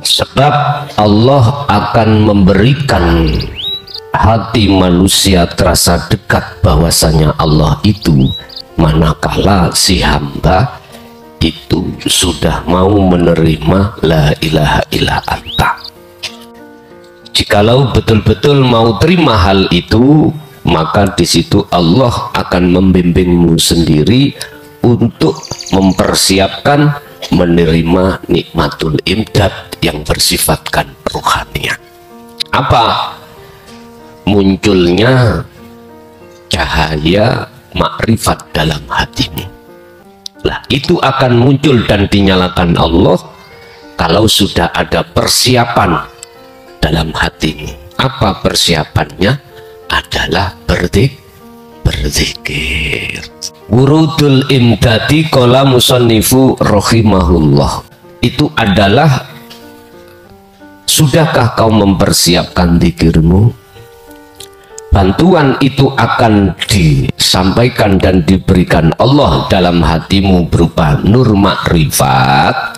Sebab Allah akan memberikan hati manusia terasa dekat bahwasanya Allah itu manakala si hamba itu sudah mau menerima la ilaha illa anta. Jikalau betul-betul mau terima hal itu, maka di situ Allah akan membimbingmu sendiri untuk mempersiapkan menerima nikmatul imdad yang bersifatkan ruhaniyah. Apa? Munculnya cahaya makrifat dalam hatimu. Lah, itu akan muncul dan dinyalakan Allah kalau sudah ada persiapan dalam hatimu. Apa persiapannya? Adalah berzikir. Wurudul imdadi qala musannifu rahimahullah, itu adalah, sudahkah kau mempersiapkan zikirmu? Bantuan itu akan disampaikan dan diberikan Allah dalam hatimu berupa nur makrifat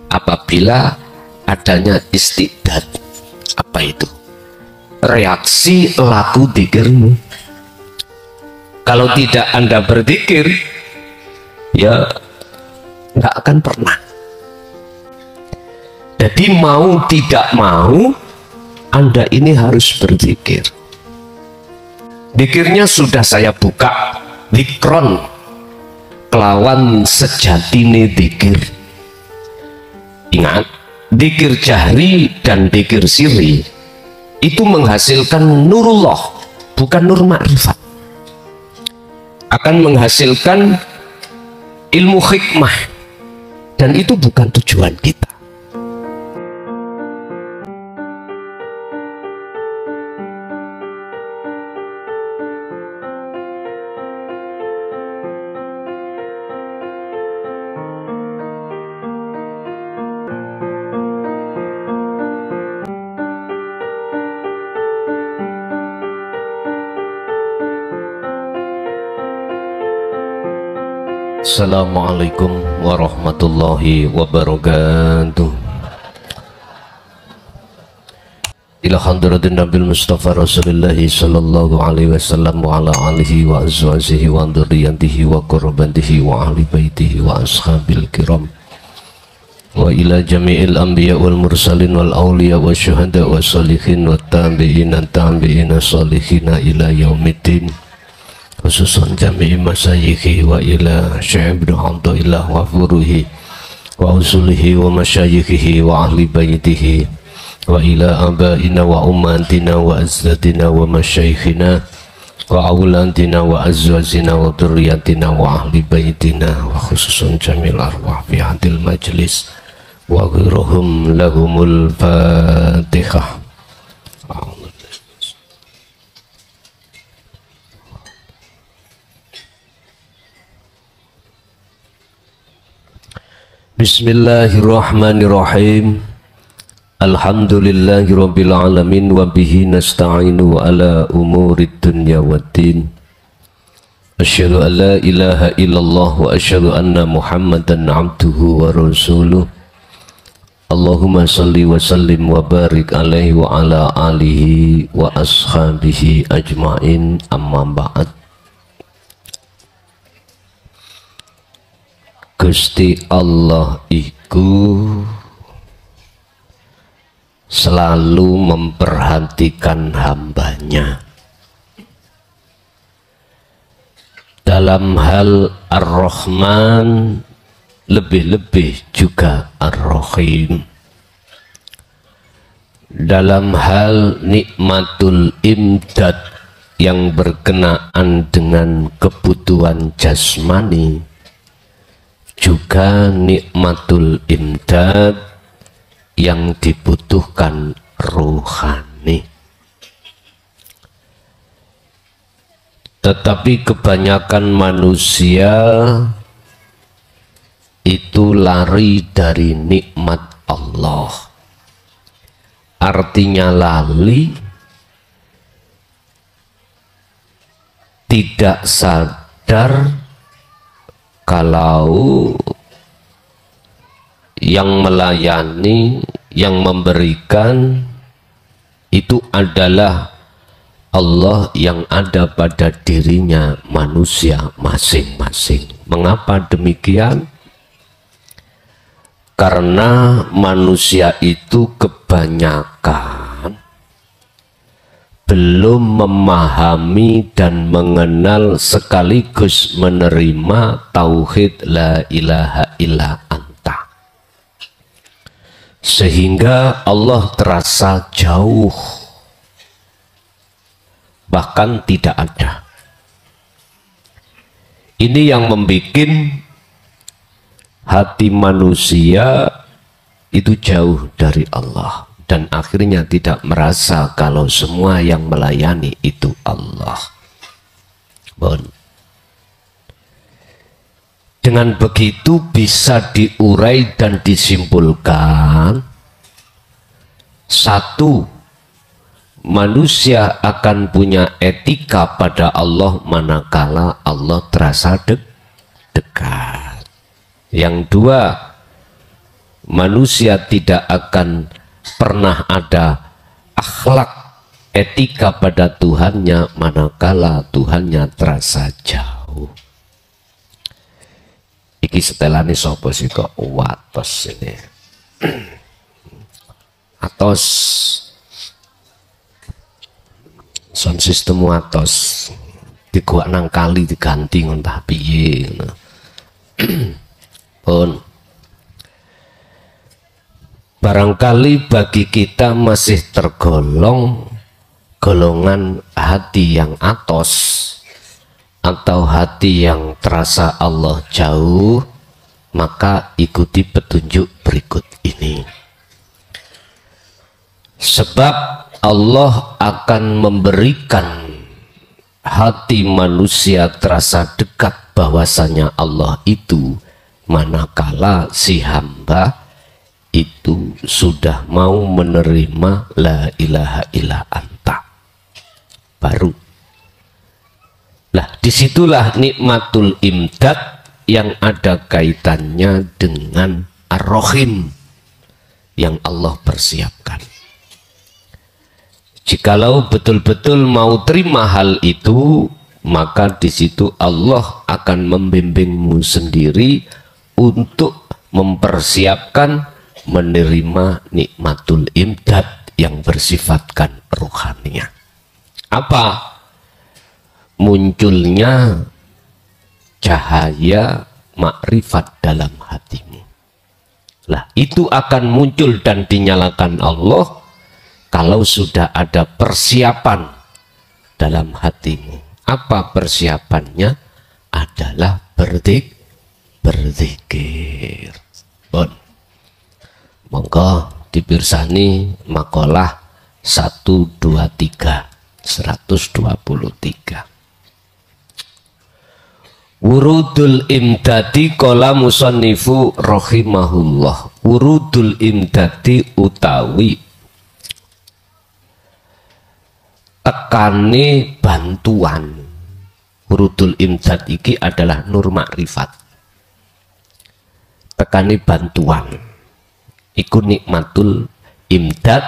apabila adanya istidad. Apa itu? Reaksi laku zikirmu. Kalau tidak Anda berzikir, ya nggak akan pernah. Jadi mau tidak mau Anda ini harus berzikir. Zikirnya sudah saya buka, zikron kelawan sejatine zikir. Ingat, zikir jahri dan zikir sirri itu menghasilkan nurullah, bukan nur makrifat. Akan menghasilkan ilmu hikmah, dan itu bukan tujuan kita. Assalamualaikum warahmatullahi wabarakatuh. Ila hadratin Nabil Mustafa Rasulullah sallallahu alaihi wasallam wa ala alihi wa azwajihi wa dzurriyyatihi wa qurbantihi wa ahli baitihi wa ashabil kiram wa ila jami'il anbiya wal mursalin wal awliya wa syuhada wa salihin wa tabi'ina salihina ila yaumiddin, khususan jami'i masyayikhi wa ila Syekh Ibnu Abdillah wa furuhi wa usulihi wa masyayikhi wa ahli baitihi wa ila abaina wa ummatina wa azzatina wa masyayikhina wa awladina wa azwajina wa dhurriyyatina wa ahli baitina wa khususan jami'il arwah fi hadil majlis wa ghairuhum lahumul fatihah. Bismillahirrahmanirrahim. Alhamdulillahirabbil alamin wa bihi nasta'inu ala umurid dunya waddin. Asyhadu an la ilaha illallah wa asyhadu anna Muhammadan abduhu wa rasuluh. Allahumma salli wa sallim wa barik alaihi wa ala alihi wa ashabihi ajmain, amma ba'd. Gusti Allah iku selalu memperhatikan hambanya dalam hal Ar-Rahman, lebih-lebih juga Ar-Rahim. Dalam hal nikmatul imdad yang berkenaan dengan kebutuhan jasmani, juga nikmatul imdad yang dibutuhkan rohani. Tetapi kebanyakan manusia itu lari dari nikmat Allah. Artinya lali, tidak sadar kalau yang melayani, yang memberikan itu adalah Allah yang ada pada dirinya manusia masing-masing. Mengapa demikian? Karena manusia itu kebanyakan belum memahami dan mengenal sekaligus menerima tauhid la ilaha illa anta, sehingga Allah terasa jauh, bahkan tidak ada. Ini yang membuat hati manusia itu jauh dari Allah, dan akhirnya tidak merasa kalau semua yang melayani itu Allah. Bon. Dengan begitu bisa diurai dan disimpulkan, satu, manusia akan punya etika pada Allah manakala Allah terasa dekat. Yang dua, manusia tidak akan pernah ada akhlak etika pada Tuhannya manakala Tuhannya terasa jauh. Iki setelane sapa sih kok watos ini. Atos sound system watos diguak nang kali diganti ngontah piye ngono. Pun barangkali bagi kita masih tergolong golongan hati yang atos atau hati yang terasa Allah jauh, maka ikuti petunjuk berikut ini. Sebab Allah akan memberikan hati manusia terasa dekat bahwasanya Allah itu manakala si hamba itu sudah mau menerima la ilaha illa anta. Baru lah disitulah nikmatul imdad yang ada kaitannya dengan ar-Rahim yang Allah persiapkan. Jikalau betul-betul mau terima hal itu, maka di situ Allah akan membimbingmu sendiri untuk mempersiapkan menerima nikmatul imdad yang bersifatkan ruhaniyah. Apa? Munculnya cahaya makrifat dalam hatimu. Lah, itu akan muncul dan dinyalakan Allah kalau sudah ada persiapan dalam hatimu. Apa persiapannya? Adalah berzikir. Bon. Monggo dipirsani makalah 123. Wurudul imdadi qala musannifu rahimahullah. Wurudul imdadi utawi tekane bantuan. Wurudul imdad iki adalah nur makrifat. Tekane bantuan iku nikmatul imdad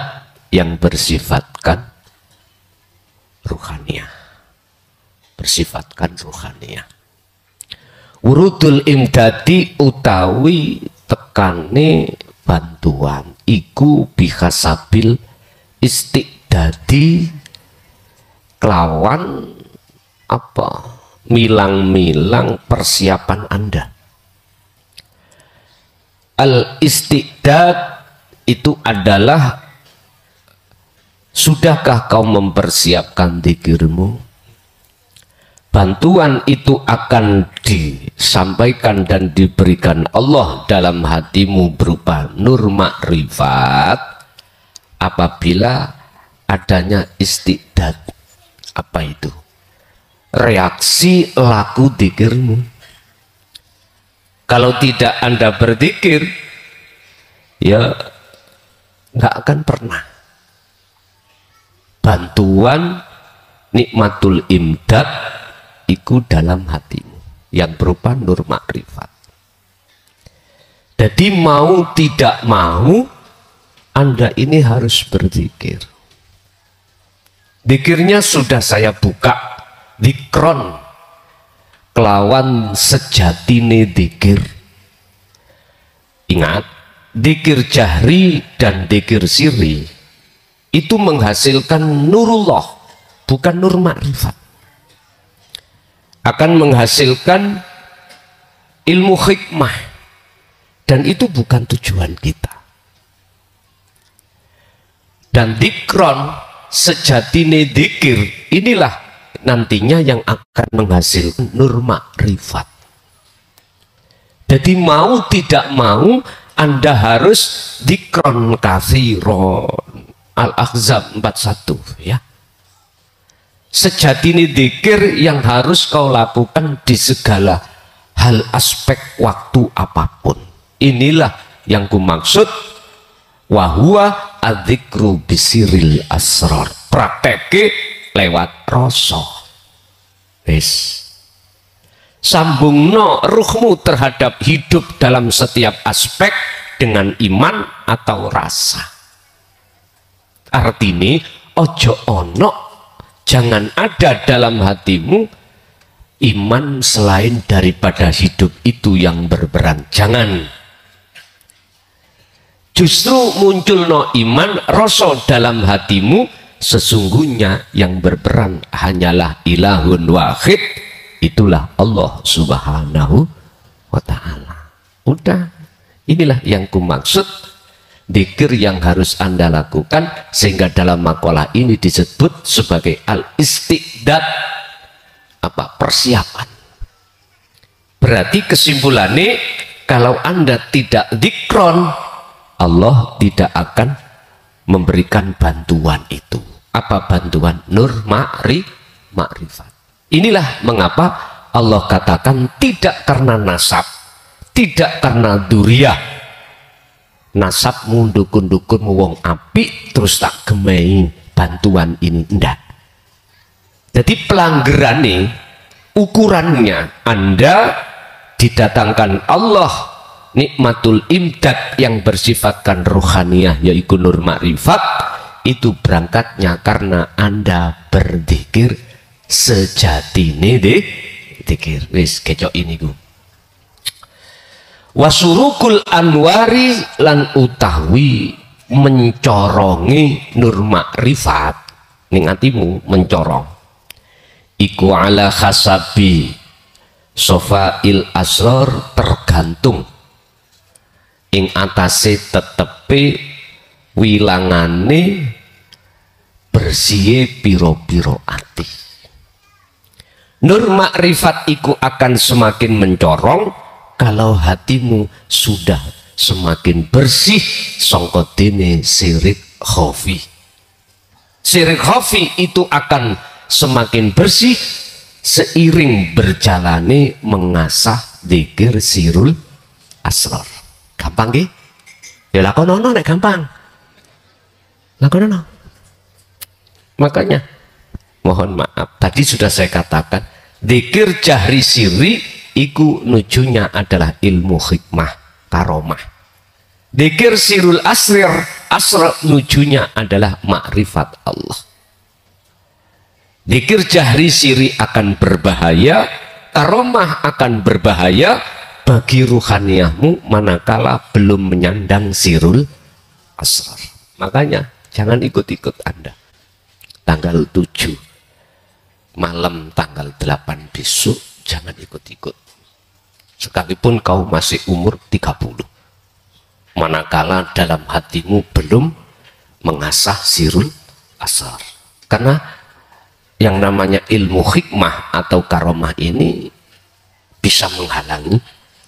yang bersifatkan ruhaniyah. Bersifatkan ruhaniyah. Wurudul imdadi utawi tekane bantuan iku bihasabil istiqdadi kelawan apa? Milang-milang persiapan Anda. Al-istiqdad itu adalah sudahkah kau mempersiapkan zikirmu? Bantuan itu akan disampaikan dan diberikan Allah dalam hatimu berupa nur makrifat apabila adanya istiqdad. Apa itu? Reaksi laku zikirmu. Kalau tidak Anda berzikir, ya nggak akan pernah. Bantuan nikmatul imdad iku dalam hatimu yang berupa nur makrifat. Jadi mau tidak mau Anda ini harus berzikir. Zikirnya sudah saya buka, zikron kelawan sejatine zikir. Ingat, zikir jahri dan zikir sirri itu menghasilkan nurullah, bukan nur makrifat. Akan menghasilkan ilmu hikmah, dan itu bukan tujuan kita. Dan zikron sejatine zikir inilah nantinya yang akan menghasilkan nur makrifat. Jadi mau tidak mau Anda harus zikron katsiron. Al-Ahzab 41 ya. Sejatine zikir yang harus kau lakukan di segala hal aspek waktu apapun. Inilah yang kumaksud wahwa adzikru bisiril asrar. Prakteke lewat rasa. Wis. Sambungno ruhmu terhadap hidup dalam setiap aspek dengan iman atau rasa. Artinya ojo ono, jangan ada dalam hatimu iman selain daripada hidup itu yang berperan. Jangan. Justru muncul no iman rasa dalam hatimu, sesungguhnya yang berperan hanyalah ilahun wahid, itulah Allah subhanahu wa ta'ala. Udah, inilah yang kumaksud zikir yang harus Anda lakukan, sehingga dalam makalah ini disebut sebagai al-istiqdad, apa, persiapan. Berarti kesimpulannya, kalau Anda tidak zikron, Allah tidak akan memberikan bantuan itu. Apa bantuan? Nur makrifat. Inilah mengapa Allah katakan tidak karena nasab, tidak karena duriyah. Nasab dukun-dukun wong api terus tak gemei bantuan ini, ndak. Jadi pelanggaran nih, ukurannya Anda didatangkan Allah nikmatul imdad yang bersifatkan rohaniyah, yaitu nur makrifat, itu berangkatnya karena Anda berzikir sejatine zikir. Wis kecok ini ku. Wasurukul anwari lan utawi mencorongi nur makrifat ning atimu, mencorong iku ala khasabi sofail asror, tergantung ing atase tetepe wilangane bersihe piro-piro ati. Nur makrifat iku akan semakin mencorong kalau hatimu sudah semakin bersih songkotine sirik khofi. Sirik khofi itu akan semakin bersih seiring berjalane mengasah zikir sirul asrar. Gampang nggih? Ya lakonono nek gampang. Lakonono. Makanya mohon maaf, tadi sudah saya katakan zikir jahri sirri iku nujunya adalah ilmu hikmah karomah. Dzikir sirul asrar nujunya adalah makrifat Allah. Dzikir jahri siri akan berbahaya, karomah akan berbahaya bagi ruhaniyahmu manakala belum menyandang sirul asrar. Makanya jangan ikut-ikut Anda. Tanggal 7 malam tanggal 8 besok jangan ikut-ikut. Sekalipun kau masih umur 30, manakala dalam hatimu belum mengasah sirul asar. Karena yang namanya ilmu hikmah atau karomah ini bisa menghalangi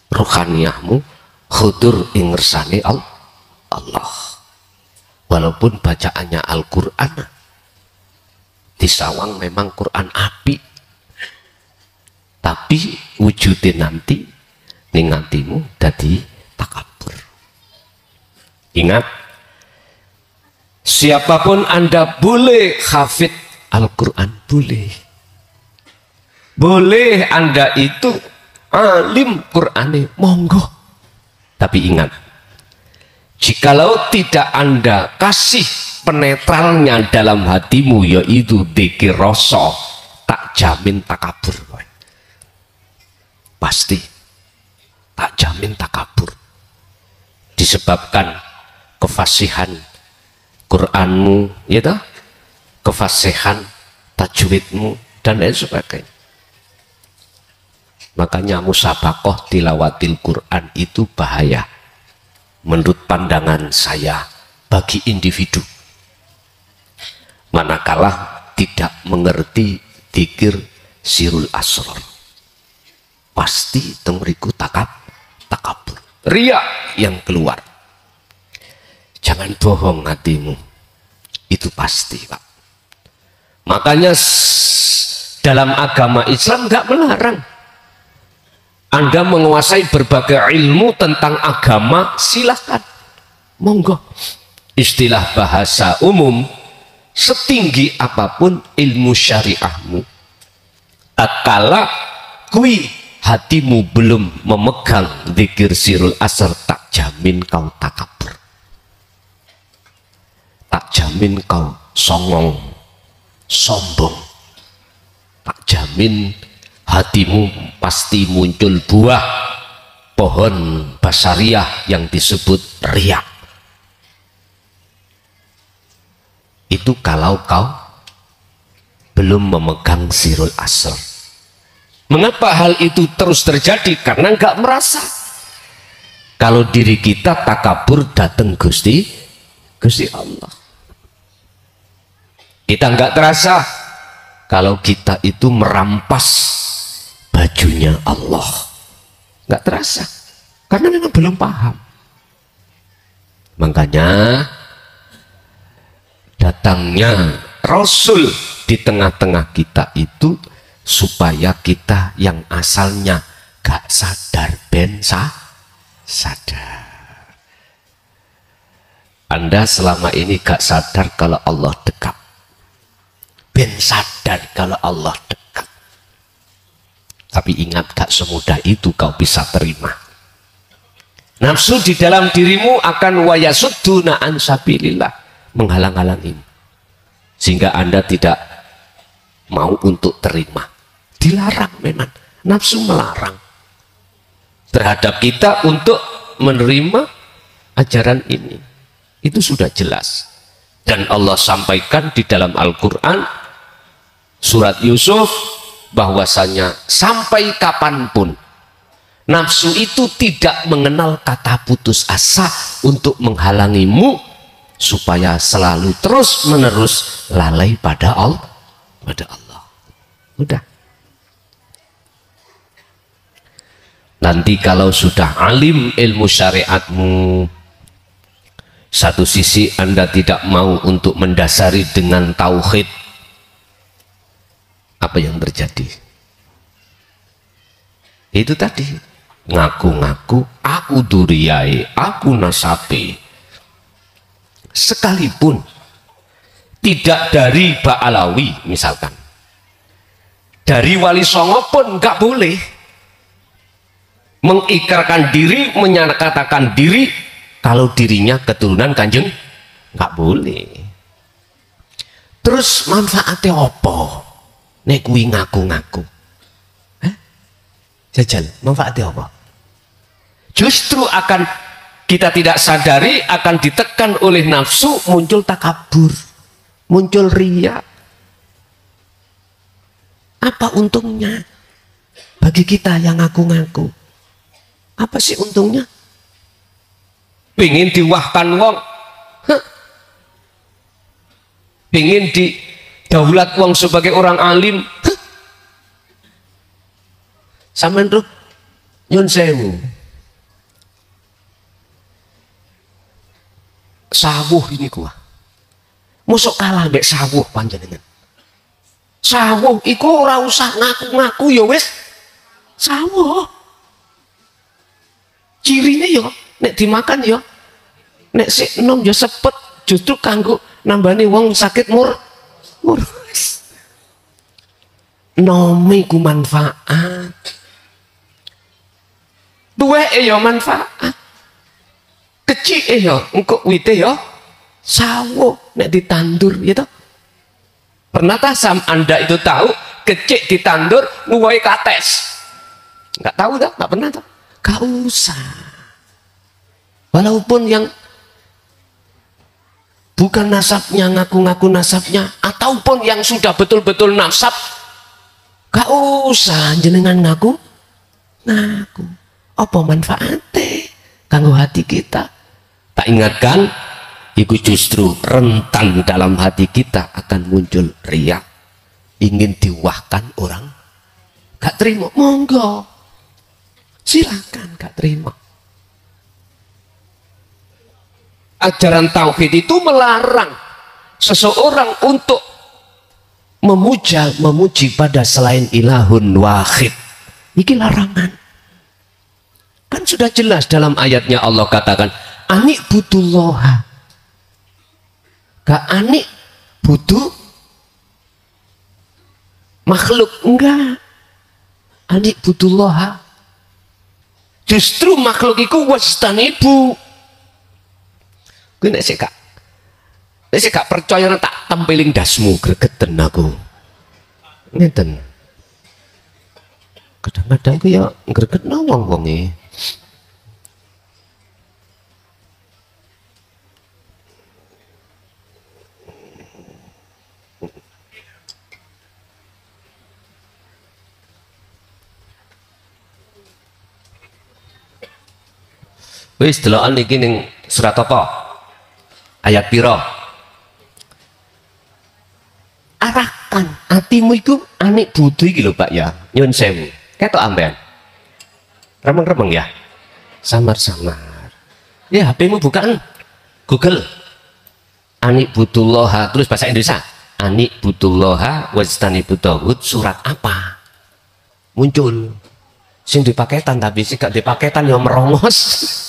ruhaniyahmu khudur ingrsani Allah. Walaupun bacaannya Al-Quran, di sawang memang Quran api, tapi wujudnya nanti ningatimu dadi takabur. Ingat, siapapun Anda boleh hafid Al-Quran, boleh Anda itu alim Qur'ane, monggo. Tapi ingat, Jikalau tidak Anda kasih penetralnya dalam hatimu, yaitu dzikir rasa, tak jamin takabur. Pasti tak jamin takabur. Disebabkan kefasihan Quranmu, ya toh? Kefasihan tajwidmu dan lain sebagainya. Makanya musabaqah tilawatil Quran itu bahaya menurut pandangan saya bagi individu, manakala tidak mengerti dzikir sirul asrar. Pasti temeriku takabur, riya yang keluar. Jangan bohong hatimu, itu pasti, Pak. Makanya dalam agama Islam nggak melarang Anda menguasai berbagai ilmu tentang agama, silahkan, monggo. Istilah bahasa umum, setinggi apapun ilmu syariahmu, tatkala kui hatimu belum memegang dzikir sirul asar, tak jamin kau takabur, tak jamin kau songong, sombong, tak jamin hatimu pasti muncul buah pohon basariah yang disebut riya. Itu kalau kau belum memegang sirul asr. Mengapa hal itu terus terjadi? Karena nggak merasa kalau diri kita takabur datang Gusti Allah. Kita nggak terasa kalau kita itu merampas bajunya Allah, nggak terasa karena memang belum paham. Makanya datangnya Rasul di tengah-tengah kita itu supaya kita yang asalnya gak sadar ben sadar. Anda selama ini gak sadar kalau Allah dekat, ben sadar kalau Allah dekat. Tapi ingat, gak semudah itu kau bisa terima. Nafsu di dalam dirimu akan wayasudduna an sabilillah, menghalang-halangimu, sehingga Anda tidak mau untuk terima. Dilarang memang, nafsu melarang terhadap kita untuk menerima ajaran ini. Itu sudah jelas. Dan Allah sampaikan di dalam Al-Quran surat Yusuf bahwasanya sampai kapanpun nafsu itu tidak mengenal kata putus asa untuk menghalangimu supaya selalu terus menerus lalai pada Allah. Udah. Nanti kalau sudah alim ilmu syariatmu, satu sisi Anda tidak mau untuk mendasari dengan tauhid, apa yang terjadi? Itu tadi, ngaku-ngaku aku duriyai, aku nasabi, sekalipun tidak dari Ba'alawi misalkan, dari Wali Songo pun nggak boleh mengikrarkan diri, menyatakan diri kalau dirinya keturunan Kanjeng, nggak boleh. Terus manfaatnya apa nek kuwi ngaku-ngaku? Jajal, manfaatnya apa? Justru akan kita tidak sadari akan ditekan oleh nafsu, muncul takabur, muncul riya. Apa untungnya bagi kita yang ngaku-ngaku? Apa sih untungnya? Pengen diwahkan wong, pengen didaulat wong sebagai orang alim, sampean tuh nyun sewu, sawuh ini gua mosok kalah mbek sawuh panjenengan. Sawuh iku ora usah ngaku-ngaku ya wis sawuh. Cirine yo nek dimakan yo nek sik enom yo sepet, justru kanggo nambani wong sakit mur. Nome ku manfaat. Duweke yo manfaat. Kecil ya engko wite ya sawo nek ditandur ya toh. Pernah tak Anda itu tahu kecil ditandur nguwai kates? Enggak tahu tak? Enggak pernah tak? Gak usah. Walaupun yang bukan nasabnya ngaku-ngaku nasabnya, ataupun yang sudah betul-betul nasab, gak usah jenengan ngaku apa manfaatnya kanggo hati kita. Tak ingatkan itu justru rentan dalam hati kita akan muncul riak, ingin diwahkan orang, gak terima, monggo silakan gak terima. Ajaran tauhid itu melarang seseorang untuk memuji pada selain ilahun wahid. Ini larangan. Kan sudah jelas dalam ayatnya Allah katakan, anik butullaha. Gak anik butuh makhluk, enggak. Anik butullaha. Justru makhluk itu wastanibu. Gue nek sik gak percaya tak tempeling dasmu gregeten aku. Ngeten. Kadang-kadang ku ya gregetno wong-wonge. Wis delokan iki ning surat apa? Ayat piro? Arahkan hatimu itu anik butuh iki lho Pak ya. Nyun sewu. Ketok ambean. Remeng-remeng ya. Samar-samar. Ya HP-mu bukaan Google. Anik butullaha terus bahasa Indonesia. Anik butullaha wajtanibut taghut surat apa? Muncul. Sing dipaketan tapi sing gak dipaketan ya merongos.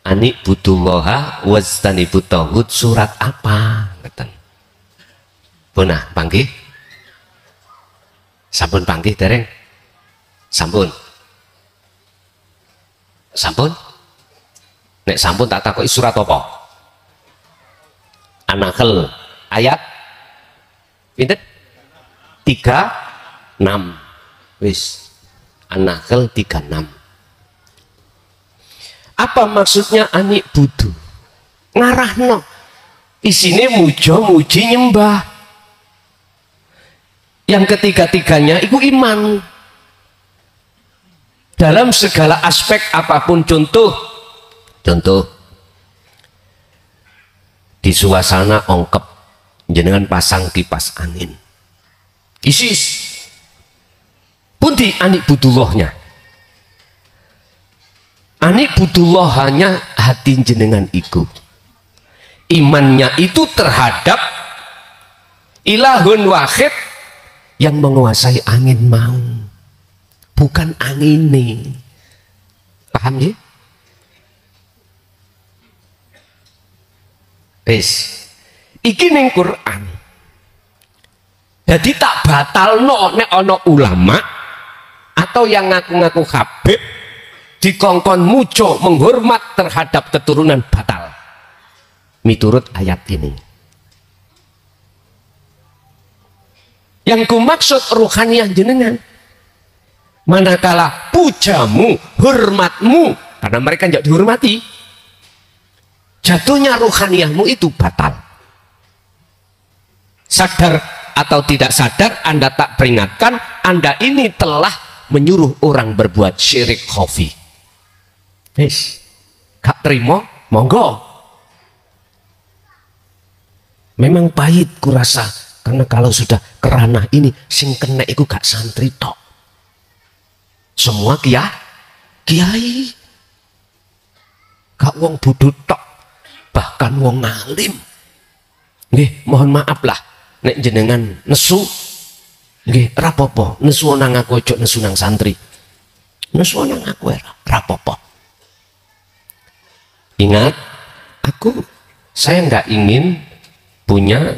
Anik butullaha wajtanibut taghut surat apa? Ngeten. Punah panggih. Sampun panggih dereng? Sampun. Sampun? Nek sampun tak takoki surat apa? An-Nahl ayat pinten? 36. Wis. An-Nahl 36. Apa maksudnya anik budu? Ngarahno isine muji nyembah. Yang ketiga-tiganya itu iman dalam segala aspek apapun. Contoh di suasana ongkep jenengan pasang kipas angin isis pundi anik budullahnya. Anik budullah hanya hati jenengan iku. Imannya itu terhadap ilahun wahid yang menguasai angin mau. Bukan angin ini. Paham ya? Wis. Iki ning Quran. Jadi tak batal nek ana ulama atau yang ngaku-ngaku habib dikongkon mujo menghormat terhadap keturunan batal miturut ayat ini. Yang kumaksud ruhaniyah jenengan manakala pujamu hormatmu karena mereka tidak dihormati, jatuhnya ruhaniyahmu itu batal. Sadar atau tidak sadar Anda tak peringatkan, Anda ini telah menyuruh orang berbuat syirik khafi. Wis, gak terima, monggo. Memang pahit kurasa, karena kalau sudah kerana ini sing kena iku gak santri tok. Semua kiai. Gak wong bodho tok, bahkan wong alim. Nggih, mohon maaf lah nek jenengan nesu. Nggih, rapopo, nesu nang aku ojo nesu nang santri. Nesu nang aku rapopo. Ingat, saya nggak ingin punya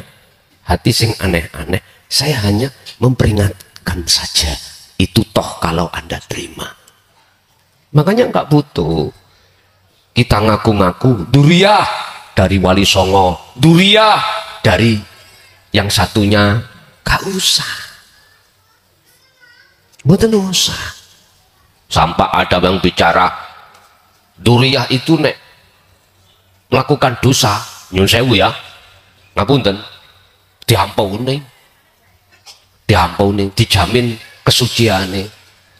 hati sing aneh-aneh. Saya hanya memperingatkan saja. Itu toh kalau Anda terima. Makanya nggak butuh kita ngaku-ngaku duriyah dari Wali Songo, duriyah dari yang satunya, gak usah. Mboten usah. Sampai ada yang bicara duriyah itu nek melakukan dosa, nyun sewu ya, ngapunten, diampuni, dijamin kesuciane.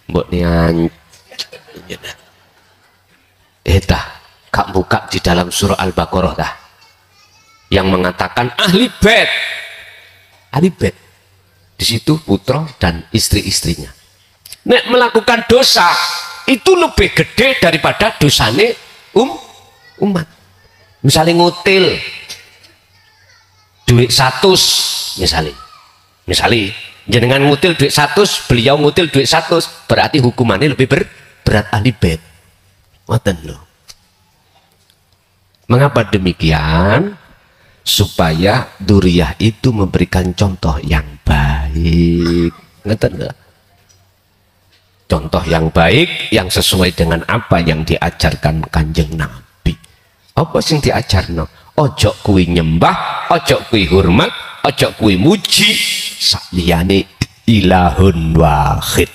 Mbok nian dah kak buka di dalam surah Al-Baqarah dah yang mengatakan ahli bait di situ putra dan istri-istrinya nek melakukan dosa itu lebih gede daripada dosane umat. Misalnya ngutil duit 100 misalnya jenengan ngutil duit 100, beliau ngutil duit 100, berarti hukumannya lebih berat ahli bait. Ngoten lho. Mengapa demikian? Supaya duriyah itu memberikan contoh yang baik. Ngoten lho. Contoh yang baik yang sesuai dengan apa yang diajarkan Kanjeng Nabi. Apa sing diajarno? Ojo kuwi nyembah, ojo kuwi hormat, ojo kuwi muji sakliyane ilahun wahid.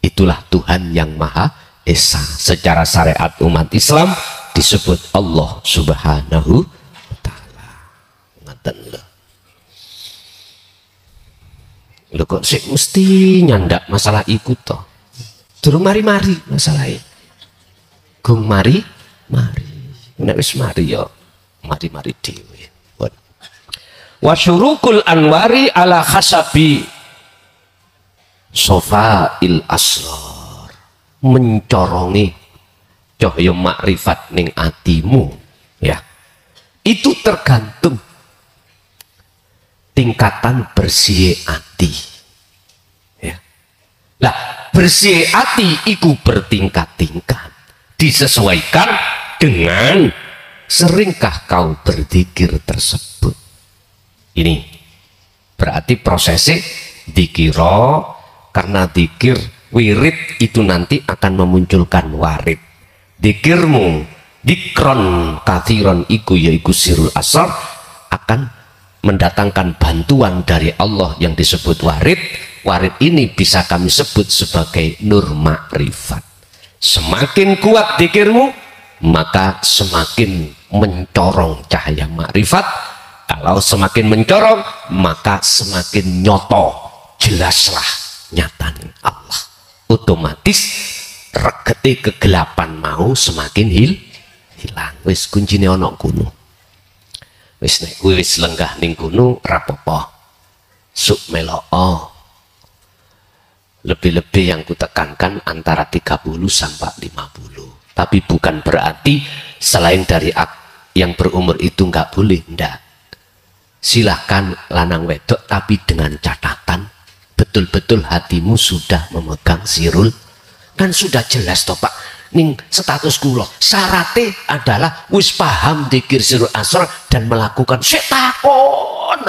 Itulah Tuhan yang Maha Esa. Secara syariat umat Islam disebut Allah Subhanahu wa taala. Ngaten lho. Lho kok sik mesti nyandak masalah iku to. Durung mari-mari masalahe. Gung mari. Nek wis mari ya mari-mari dhewe. Wasyurukul anwari ala khasabi sofail asrar, mencorongi cahaya makrifat ning atimu ya, itu tergantung tingkatan bersih ati ya. Lah bersih ati iku bertingkat-tingkat, disesuaikan dengan seringkah kau berzikir tersebut. Ini berarti prosesnya dikira, karena dikir wirid itu nanti akan memunculkan warid. Dikirmu dikron kathiron iku yaiku sirul asar akan mendatangkan bantuan dari Allah yang disebut warid. Warid ini bisa kami sebut sebagai nur makrifat. Semakin kuat dikirmu, maka semakin mencorong cahaya makrifat. Kalau semakin mencorong, maka semakin nyoto, jelaslah nyatanya Allah. Otomatis regete kegelapan mau semakin hilang. Wis kuncine ana kuno. Wis nek kuwi wis lenggah ning kuno rapopo. Suk meloo. Lebih-lebih yang kutekankan antara 30 sampai 50. Tapi bukan berarti selain dari yang berumur itu nggak boleh, ndak. Silahkan lanang wedok, tapi dengan catatan betul-betul hatimu sudah memegang sirul. Kan sudah jelas toh Pak, ning status kula syaratnya adalah wis paham dikir sirul asrar dan melakukan setakon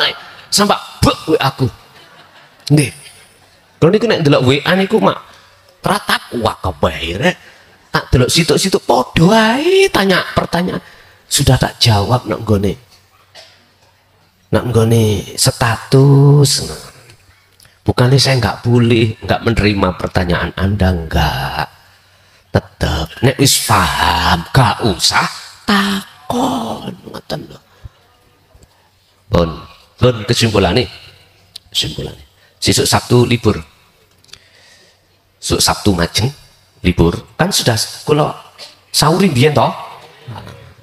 sampai bek aku nggih. Kalau niku nek ndelok WA niku mak teratak wah kebaire tak delok situ-situ podo ae tanya pertanyaan sudah tak jawab nak nggone status. Bukannya saya nggak boleh nggak menerima pertanyaan Anda, enggak, tetap nek wis paham gak usah takon. Ngoten lho. Pun kesimpulannya sesuk Sabtu libur, Sabtu majeng libur kan sudah kula sahuri biyen toh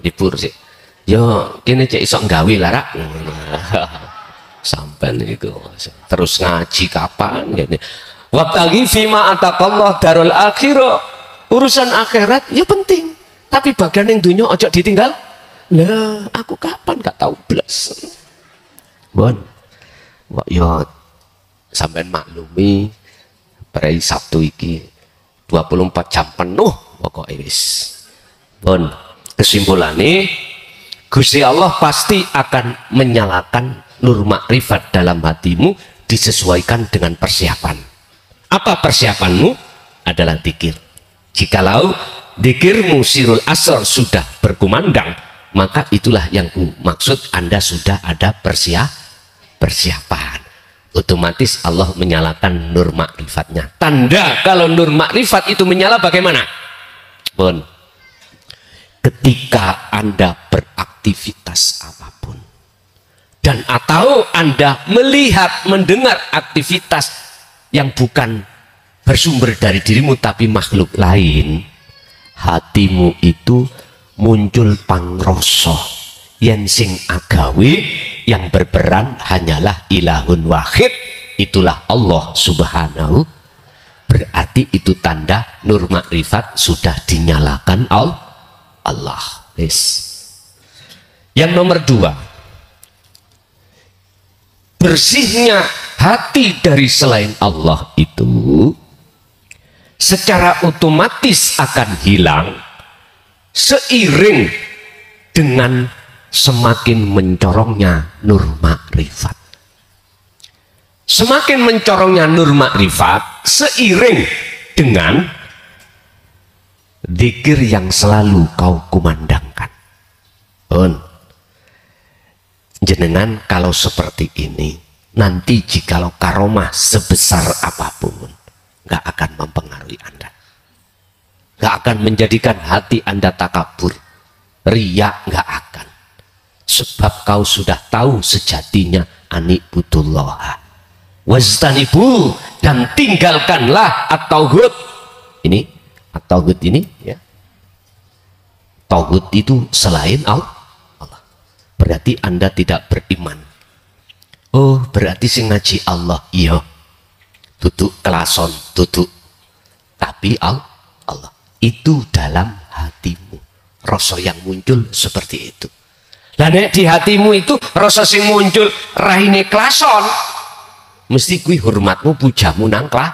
libur sih. Yo kene cek isok nggawe larak sampai itu terus ngaji kapan gini. Wabtaghi fima ataqallah darul akhirah, urusan akhirat ya penting, tapi bagian yang dunia ojo ditinggal. Lah aku kapan gak tahu blas. Bon kok yo sampean maklumi pada Sabtu iki 24 jam penuh pokoknya wis. Bon kesimpulannya Gusti Allah pasti akan menyalakan nur makrifat dalam hatimu disesuaikan dengan persiapan. Apa persiapanmu? Adalah zikir. Jikalau Dikirmu sirul asr sudah berkumandang, maka itulah yang maksud Anda sudah ada persiapan. Otomatis Allah menyalakan nur makrifatnya. Tanda kalau nur makrifat itu menyala bagaimana? Pun, ketika Anda beraktivitas apapun dan atau Anda melihat, mendengar aktivitas yang bukan bersumber dari dirimu tapi makhluk lain, hatimu itu muncul pangroso yen sing agawe yang berperan hanyalah ilahun wahid, itulah Allah subhanahu. Berarti itu tanda nur makrifat sudah dinyalakan Allah. Yes. Yang nomor 2, bersihnya hati dari selain Allah itu secara otomatis akan hilang seiring dengan semakin mencorongnya nur makrifat. Semakin mencorongnya nur makrifat seiring dengan zikir yang selalu kau kumandangkan. Jenengan kalau seperti ini, nanti jikalau karomah sebesar apapun nggak akan mempengaruhi Anda, nggak akan menjadikan hati Anda takabur, riya nggak akan, sebab kau sudah tahu sejatinya anibudullah wastanibu, dan tinggalkanlah at-tauhid. Ini at-tauhid ini ya, tauhid itu selain Allah. Berarti Anda tidak beriman. Oh, berarti sing ngaji Allah iya, duduk kelason duduk, tapi Allah itu dalam hatimu, rasa yang muncul seperti itu. Lah nek di hatimu itu rasa sing muncul raine kelason, mesti kui hormatmu pujamu nangklah.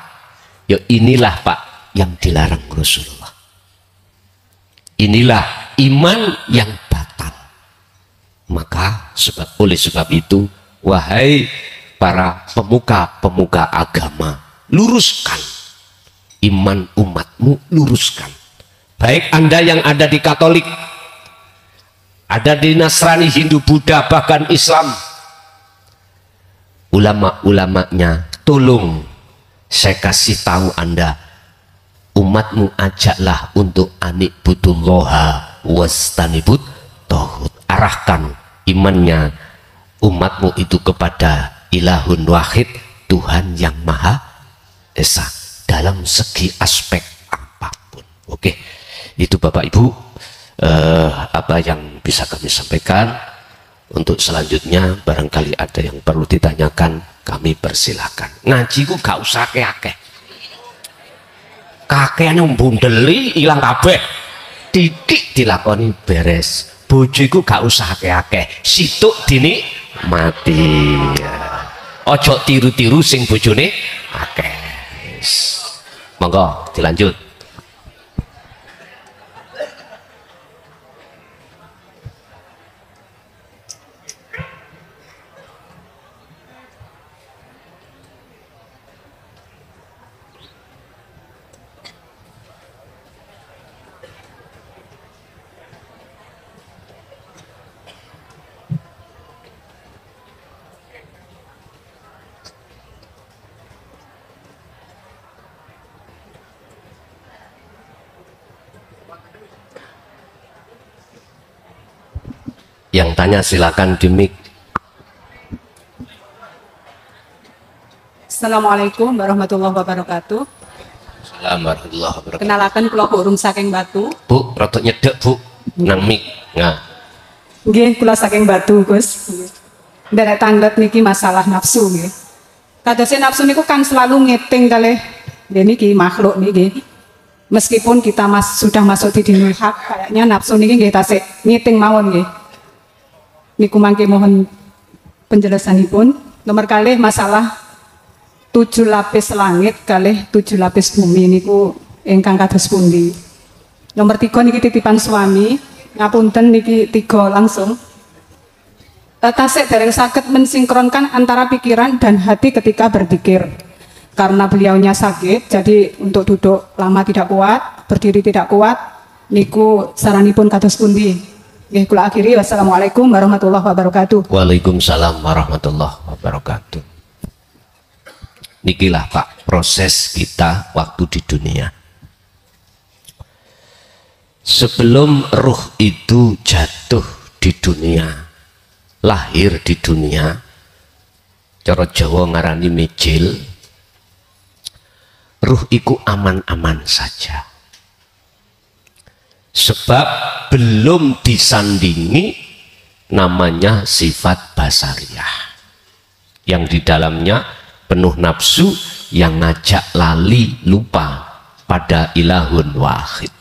Ya inilah Pak yang dilarang Rasulullah. Inilah iman yang batal. Maka oleh sebab itu, wahai para pemuka-pemuka agama, luruskan iman umatmu, luruskan. Baik Anda yang ada di Katolik, ada di Nasrani, Hindu, Buddha, bahkan Islam, ulama-ulamanya, tolong saya kasih tahu Anda, umatmu ajaklah untuk anibudullah wastanibut tauhid. Arahkan imannya umatmu itu kepada ilahun wahid, Tuhan yang maha esa, dalam segi aspek apapun. Oke, itu Bapak Ibu apa yang bisa kami sampaikan. Untuk selanjutnya barangkali ada yang perlu ditanyakan, kami persilahkan. Ngaji ku gak usah akeh-akeh, kakeane bundeli ilang kabeh, titik dilakoni beres. Bojoku gak usah akeh-akeh, situk dini mati. Ojo tiru-tiru sing bojone akeh. Monggo dilanjut. Yang tanya silakan di mic. Assalamualaikum warahmatullahi wabarakatuh. Assalamualaikum warahmatullahi wabarakatuh. Kenalakan kula Burung saking Batu. Bu, rotok nyedek Bu, nang mic. Nah. Nggih, kula saking Batu, Gus. Nderek tanglet niki masalah nafsu nggih. Kadosé nafsu niku kan selalu ngiting kalih niki makhluk niki. Meskipun kita sudah masuk di dinul hak, kayaknya nafsu niki nggih tasik ngiting mawon nggih. Niku mangke mohon penjelasanipun. Nomor kalih masalah 7 lapis langit kalih 7 lapis bumi niku ingkang kados pundi. Nomor 3 niki titipan suami, ngapunten niki 3 langsung. Tasik dereng saged mensinkronkan antara pikiran dan hati ketika berzikir. Karena beliaunya sakit, jadi untuk duduk lama tidak kuat, berdiri tidak kuat, niku saranipun kados pundi? Nggih kula akhiri, wassalamualaikum warahmatullahi wabarakatuh. Waalaikumsalam warahmatullahi wabarakatuh. Nikilah Pak proses kita waktu di dunia. Sebelum ruh itu jatuh di dunia, lahir di dunia, cara Jawa ngarani mejil, ruh iku aman-aman saja. Sebab belum disandingi namanya sifat basariah, yang di dalamnya penuh nafsu yang ngajak lali lupa pada ilahun wahid.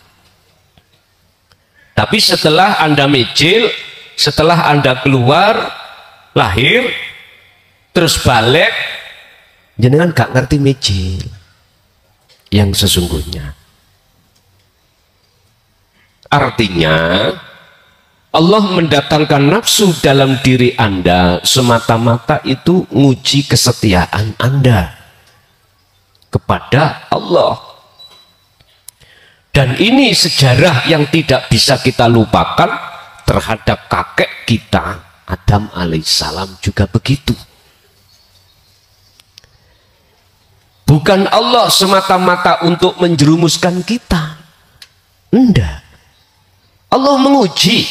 Tapi setelah Anda mejil, setelah Anda keluar, lahir, terus balik, jenengan gak ngerti mejil yang sesungguhnya. Artinya Allah mendatangkan nafsu dalam diri Anda semata-mata itu nguji kesetiaan Anda kepada Allah. Dan ini sejarah yang tidak bisa kita lupakan terhadap kakek kita Adam alaihissalam juga begitu. Bukan Allah semata-mata untuk menjerumuskan kita, enggak. Allah menguji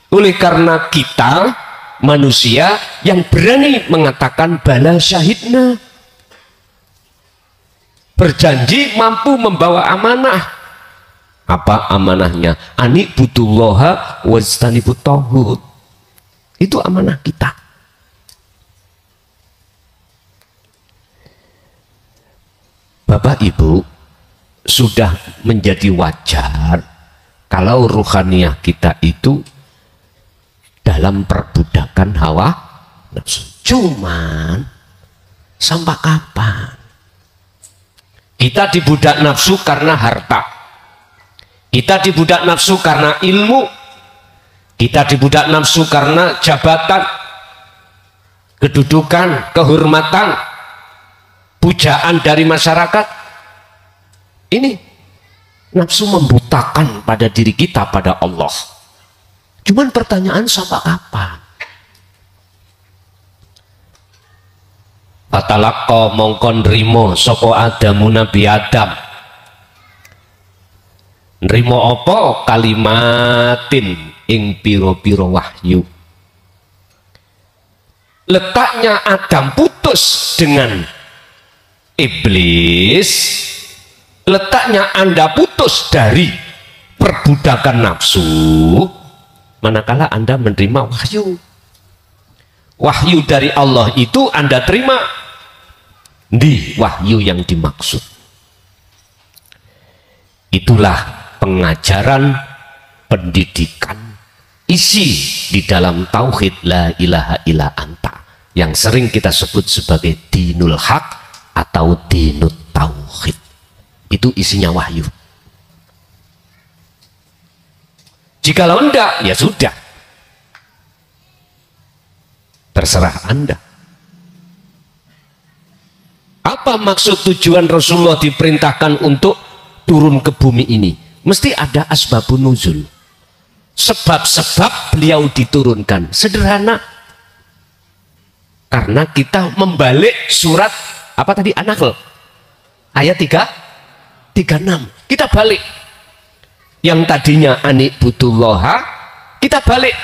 oleh karena kita manusia yang berani mengatakan bala syahidna, berjanji mampu membawa amanah. Apa amanahnya? Anik butullaha wajtanibut tauhid. Itu amanah kita. Bapak Ibu, sudah menjadi wajar kalau ruhaniyah kita itu dalam perbudakan hawa nafsu. Cuman sampai kapan? Kita dibudak nafsu karena harta. Kita dibudak nafsu karena ilmu. Kita dibudak nafsu karena jabatan, kedudukan, kehormatan, pujaan dari masyarakat. Ini nafsu membutakan pada diri kita pada Allah. Cuman pertanyaan sampai kapan? Fatalaqqa mongkon rimo sapa Adamu Nabi Adam. Nrimo apa? Kalimatin ing piro-piro wahyu. Letaknya Adam putus dengan iblis, letaknya Anda putus dari perbudakan nafsu manakala Anda menerima wahyu. Wahyu dari Allah itu Anda terima di wahyu yang dimaksud. Itulah pengajaran, pendidikan, isi di dalam tauhid la ilaha illa anta yang sering kita sebut sebagai dinul haq atau dinut tauhid. Itu isinya wahyu. Jikalau enggak, ya sudah, terserah Anda. Apa maksud tujuan Rasulullah diperintahkan untuk turun ke bumi ini? Mesti ada asbabun nuzul, sebab-sebab beliau diturunkan. Sederhana, karena kita membalik surat apa tadi, An-Nahl ayat 36. Kita balik yang tadinya anik butullaha, kita balik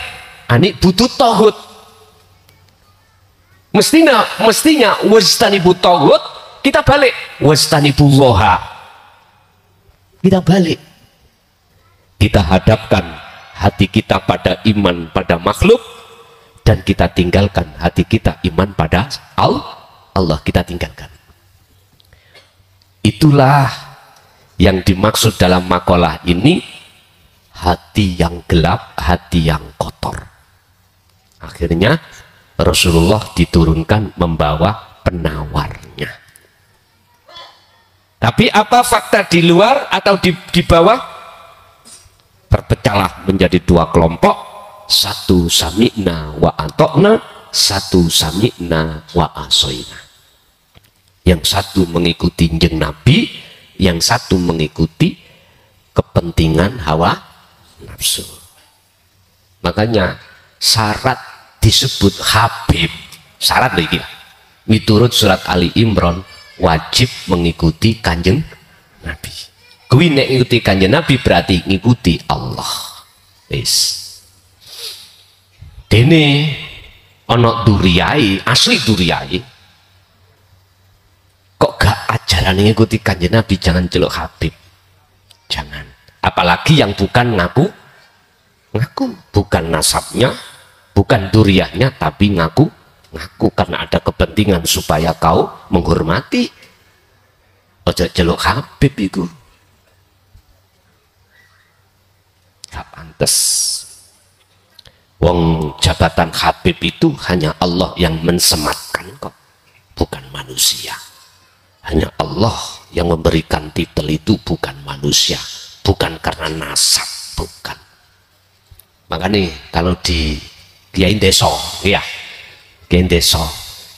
anik butut tauhid. Mestinya wajtanibut tauhid, kita balik wajtanibullaha. Kita balik, kita hadapkan hati kita pada iman pada makhluk, dan kita tinggalkan hati kita iman pada Allah. Kita tinggalkan. Itulah yang dimaksud dalam makalah ini, hati yang gelap, hati yang kotor. Akhirnya Rasulullah diturunkan membawa penawarnya. Tapi apa fakta di luar atau di bawah? Terpecahlah menjadi dua kelompok, satu sami'na wa atokna, satu sami'na wa asoina. Yang satu mengikuti jenjang Nabi, yang satu mengikuti kepentingan hawa nafsu. Makanya syarat disebut Habib, syarat lagi miturut surat Ali Imran, wajib mengikuti kanjeng Nabi. Kuwi nek ngikuti kanjeng Nabi berarti ngikuti Allah. Wis. Dene ana duriyai, asli duriyai. Kok gak ajaran ngikuti kanjeng Nabi, jangan celuk Habib. Jangan. Apalagi yang bukan ngaku, bukan nasabnya, bukan duriyahnya, tapi ngaku karena ada kepentingan supaya kau menghormati. Ojo celuk Habib itu. Gak pantes. Wong jabatan Habib itu hanya Allah yang mensematkan kok, bukan manusia. Hanya Allah yang memberikan titel itu, bukan manusia, bukan karena nasab, bukan. Makanya kalau di kiai desa, ya, kiai desa,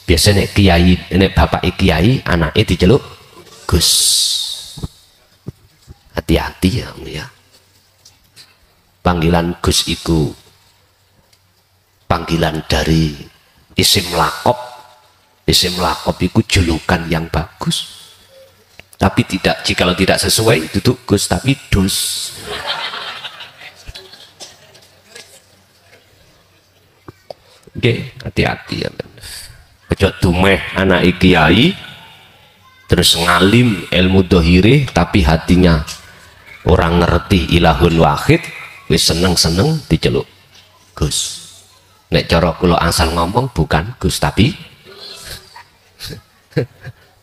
biasanya kiai, nek bapak kiai, anaknya diceluk Gus. Hati-hati ya. Panggilan Gus itu panggilan dari isim lakop. Isim lakop itu julukan yang bagus. Tapi tidak, jikalau tidak sesuai duduk Gus tapi Dus. Oke, hati-hati ya. Kejot dumeh anak kiai terus ngalim ilmu dohire tapi hatinya orang ngerti ilahun wahid, wis seneng-seneng diceluk Gus. Nek cara kula asal ngomong bukan Gus tapi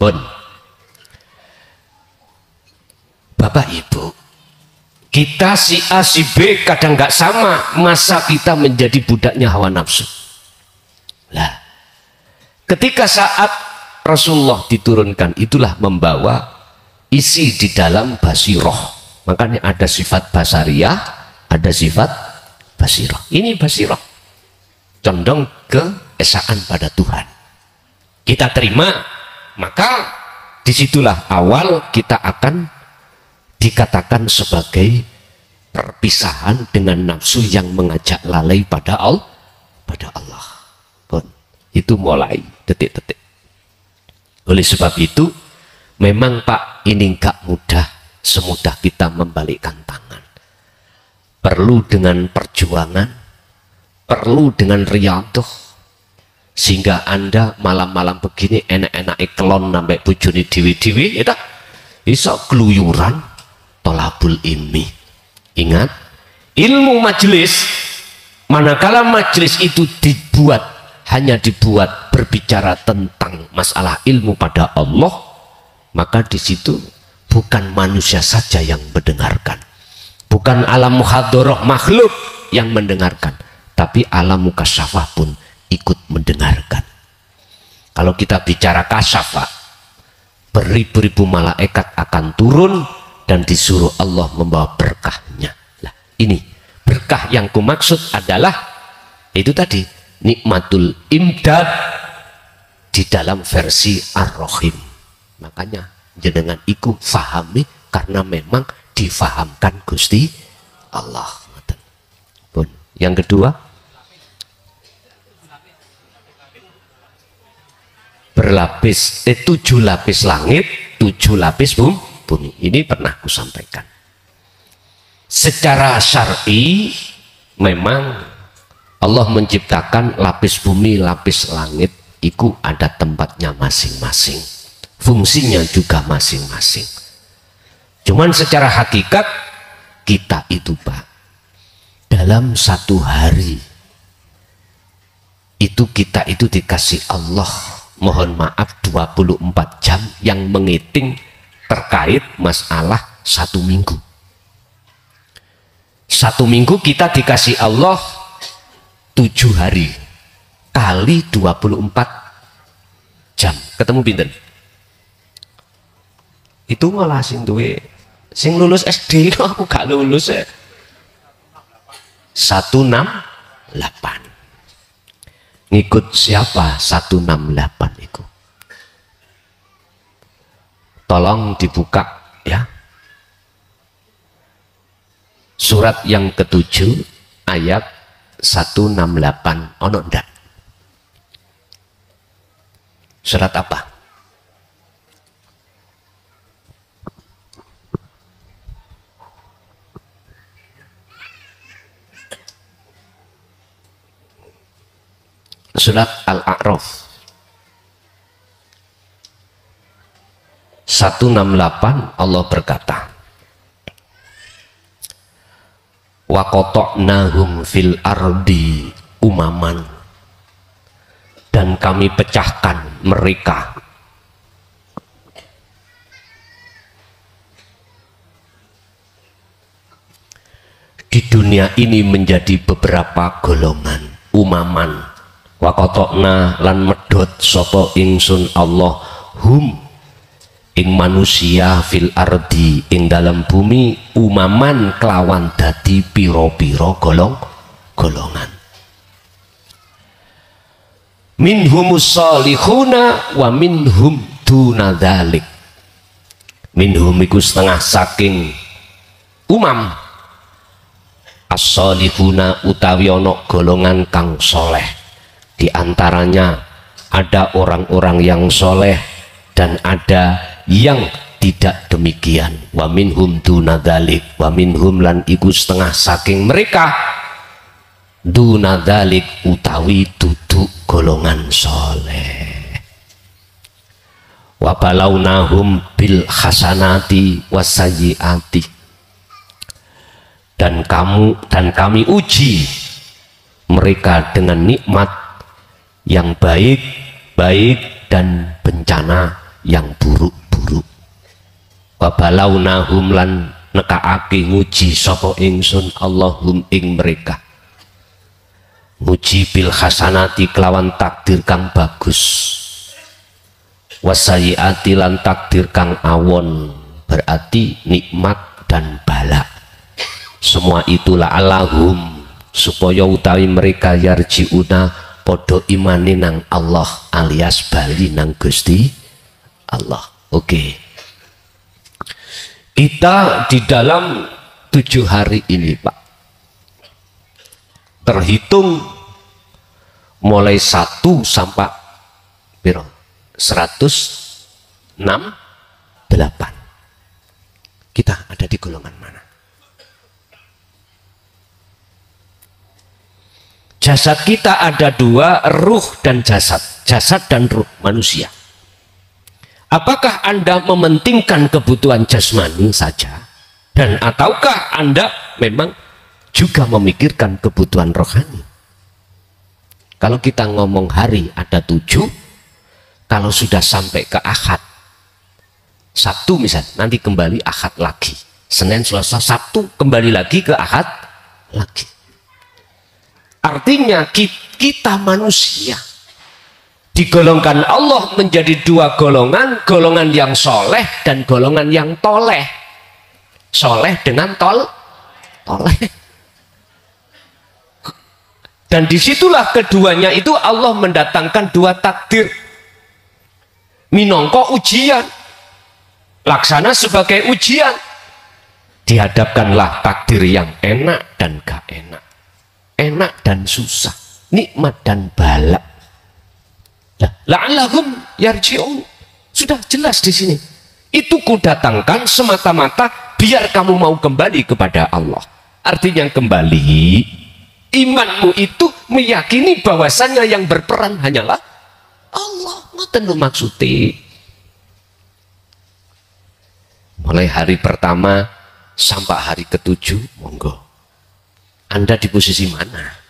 pun. Bapak Ibu, kita si A si B kadang nggak sama, masa kita menjadi budaknya hawa nafsu. Lah, ketika saat Rasulullah diturunkan, itulah membawa isi di dalam basiroh. Makanya ada sifat basariyah, ada sifat basiroh. Ini basiroh, condong keesaan pada Tuhan. Kita terima, maka disitulah awal kita akan dikatakan sebagai perpisahan dengan nafsu yang mengajak lalai pada Allah. Itu mulai detik-detik. Oleh sebab itu, memang Pak, ini gak mudah semudah kita membalikkan tangan. Perlu dengan perjuangan, perlu dengan riyadhah, sehingga Anda malam-malam begini enak-enak kelon nambah bujuni diwi-diwi, ya tak? Bisa keluyuran tolabul ilmi. Ingat, ilmu majelis, manakala majelis itu hanya dibuat berbicara tentang masalah ilmu pada Allah, maka di situ bukan manusia saja yang mendengarkan, bukan alam muhadharah makhluk yang mendengarkan, tapi alam mukasyafah pun ikut mendengarkan. Kalau kita bicara kasyafah, beribu-ribu malaikat akan turun dan disuruh Allah membawa berkahnya. Nah, ini berkah yang kumaksud adalah itu tadi, nikmatul imdad di dalam versi Ar-Rahim. Makanya jenengan iku fahami karena memang difahamkan Gusti Allah. Pun yang kedua, berlapis 7 lapis langit, 7 lapis bumi. Ini pernah aku sampaikan. Secara syar'i memang Allah menciptakan lapis bumi, lapis langit, itu ada tempatnya masing-masing, fungsinya juga masing-masing. Cuman secara hakikat kita itu Pak, dalam satu hari itu kita itu dikasih Allah, mohon maaf, 24 jam yang menghitung terkait masalah 1 minggu. 1 minggu kita dikasih Allah 7 hari kali 24 jam. Ketemu pinten? Itu malah sing duwe, sing lulus SD, aku gak lulus ya. 168. Ngikut siapa 168 itu? Tolong dibuka ya. Surat yang ke-7 ayat 168. Ono ndak? Surat apa? Surat Al-A'raf 168. Allah berkata, wa qata'nahum fil ardi umaman, dan kami pecahkan mereka di dunia ini menjadi beberapa golongan. Umaman, wa qata'na lan medhot sapa ingsun Allah hum ing manusia fil ardi ing dalam bumi umaman kelawan dadi piro-piro golongan. Minhumus salihuna wa minhum duna dzalik. Minhum iku setengah saking umam, as-salihuna utawi ana golongan kang soleh. Di antaranya ada orang-orang yang soleh dan ada yang tidak demikian. Wa minhum duna dzalik, wa minhum lan iku setengah saking mereka duna dzalik utawi duduk golongan soleh. Wa balawnahum bil hasanati wasayyiati, dan kami uji mereka dengan nikmat yang baik dan bencana yang buruk. Wa balawnahum lan nekaake nguji sapa ingsun Allahum ing mereka, nguji bil hasanati kelawan takdir kang bagus, wasayyiati lan takdir kang awon, berarti nikmat dan bala. Semua itulah Allahum supaya utawi mereka yarjiuna podo imani nang Allah alias bali nang Gusti Allah. Oke. Kita di dalam 7 hari ini, Pak, terhitung mulai 1 sampai 168. Kita ada di golongan mana? Jasad kita ada 2, ruh dan jasad. Jasad dan ruh manusia. Apakah Anda mementingkan kebutuhan jasmani saja, dan ataukah Anda memang juga memikirkan kebutuhan rohani? Kalau kita ngomong hari ada 7, kalau sudah sampai ke Ahad, Sabtu misal, nanti kembali Ahad lagi, Senin, Selasa, Sabtu kembali lagi ke Ahad lagi. Artinya kita manusia digolongkan Allah menjadi 2 golongan, golongan yang soleh dan golongan yang toleh. Soleh dengan toleh. Dan disitulah keduanya itu Allah mendatangkan 2 takdir. Minangka ujian, laksana sebagai ujian. Dihadapkanlah takdir yang enak dan gak enak, enak dan susah, nikmat dan bala. La'allahum yarji'un, sudah jelas di sini. Itu kudatangkan semata-mata biar kamu mau kembali kepada Allah. Artinya kembali, imanmu itu meyakini bahwasannya yang berperan hanyalah Allah. Ngoten lho maksudnya. Mulai hari pertama sampai hari ke-7, monggo. Anda di posisi mana?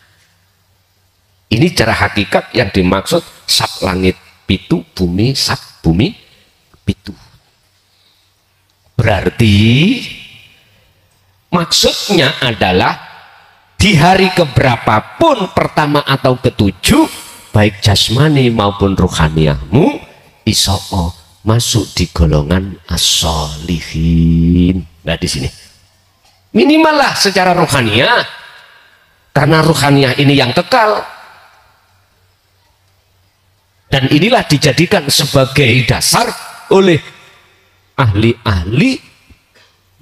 Ini cara hakikat yang dimaksud sak langit pitu, bumi sak bumi pitu. Berarti maksudnya adalah di hari keberapapun, pertama atau ke-7, baik jasmani maupun rohaniahmu iso masuk di golongan as-sholihin. Nah di sini minimal lah secara rohaniah, karena rohaniah ini yang kekal. Dan inilah dijadikan sebagai dasar oleh ahli-ahli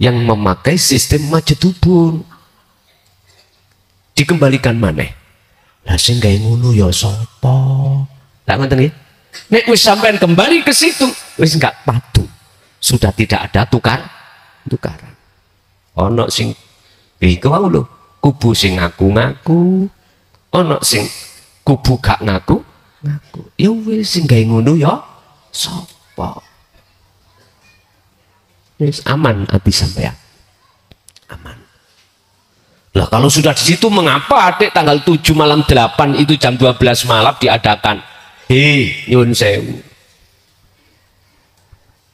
yang memakai sistem majetubun. dikembalikan maneh. Lah sing gawe ngono ya sapa? Lah ngoten nggih. Nek wis sampean kembali ke situ, wis enggak padu. Sudah tidak ada tukaran. Ono sing iku wae lho, kubu sing ngaku-ngaku, ono sing kubu gak ngaku. Ya wis sing gawe ngono ya sapa? Wis aman ati sampean. Aman. Lah kalau sudah di situ mengapa adik tanggal 7 malam 8 itu jam 12 malam diadakan? Nyun sewu.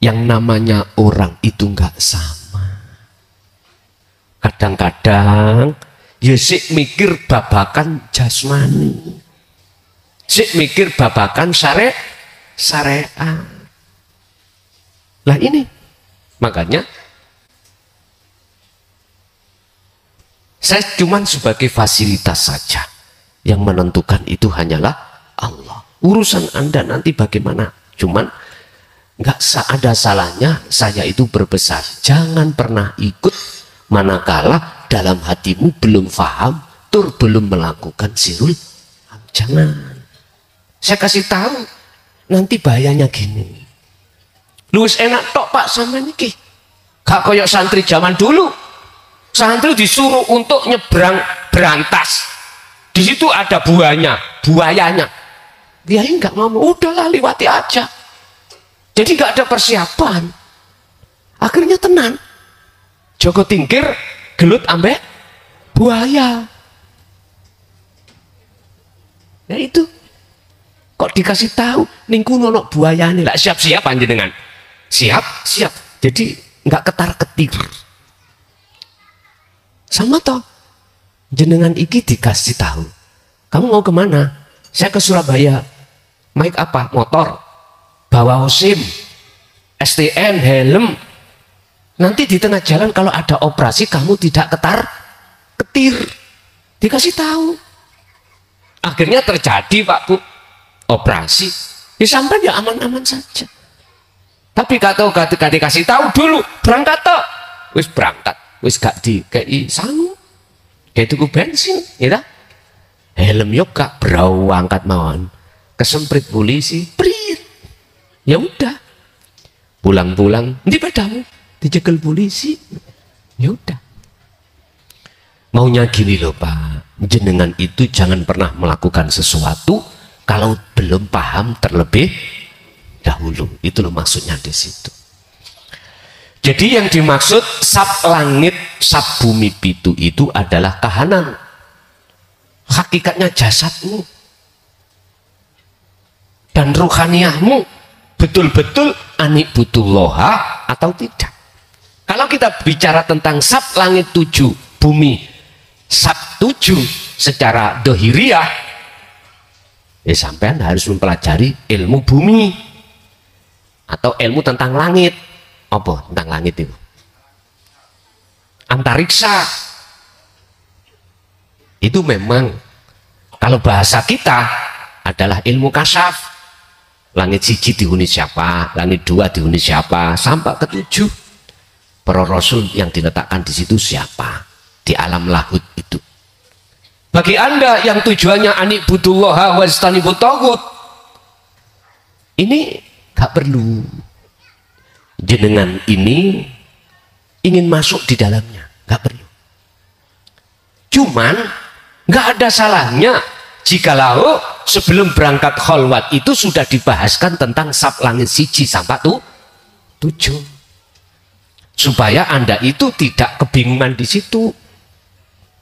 Yang namanya orang itu enggak sama. Kadang-kadang ya sik mikir babakan jasmani. Sik mikir babakan syariat. Lah ini makanya saya cuman sebagai fasilitas saja. Yang menentukan itu hanyalah Allah. Urusan Anda nanti bagaimana? Cuman nggak ada salahnya saya itu berbesar. Jangan pernah ikut manakala dalam hatimu belum paham, belum melakukan sirul. Jangan. Saya kasih tahu nanti bahayanya gini. Luwes enak tok Pak sampean iki. Gak koyok santri zaman dulu. Santri disuruh untuk nyebrang berantas. Di situ ada buayanya. Dia enggak ngomong, udahlah lewati aja. Jadi enggak ada persiapan. Akhirnya tenang. Joko tingkir, gelut ambek buaya. Ya itu. Kok dikasih tahu ning kuno ono buayane, lah siap-siap panjenengan. Siap. Jadi enggak ketar-ketir. Sama toh. Jenengan iki dikasih tahu. Kamu mau kemana? Saya ke Surabaya. Naik apa? Motor. Bawa SIM, STN, helm. Nanti di tengah jalan kalau ada operasi kamu tidak ketar-ketir. Dikasih tahu. Akhirnya terjadi Pak Bu. Operasi. Ya sampai ya aman-aman saja. Tapi kata dikasih tahu dulu. Berangkat toh. Wis berangkat. Wis gak dikei sangu. Kayak tuku bensin. Ya. Helm yuk gak berau angkat mawon. Kesemprit polisi, prit. Ya udah. Pulang-pulang, di pedamu dicekel polisi. Ya udah. Maunya gini loh Pak, jenengan itu jangan pernah melakukan sesuatu kalau belum paham terlebih dahulu. Itu loh maksudnya di situ. Jadi yang dimaksud sab langit, sab bumi pitu itu adalah kahanan. Hakikatnya jasadmu. Dan ruhaniyahmu betul-betul anibudulloha atau tidak. Kalau kita bicara tentang sab langit 7 bumi sab 7 secara dohiriyah, ya sampean harus mempelajari ilmu bumi atau ilmu tentang langit. Apa tentang langit itu? Antariksa. Itu memang kalau bahasa kita adalah ilmu kasyaf. Langit siji dihuni siapa, langit 2 dihuni siapa, sampai ke 7 para rasul yang diletakkan di situ siapa di alam lahut itu. Bagi Anda yang tujuannya anibudullah wastanibut taghut, ini gak perlu jenengan ini ingin masuk di dalamnya, gak perlu. Cuman gak ada salahnya jikalau sebelum berangkat kholwat itu sudah dibahaskan tentang sab langit siji sampai 7, supaya Anda itu tidak kebingungan di situ.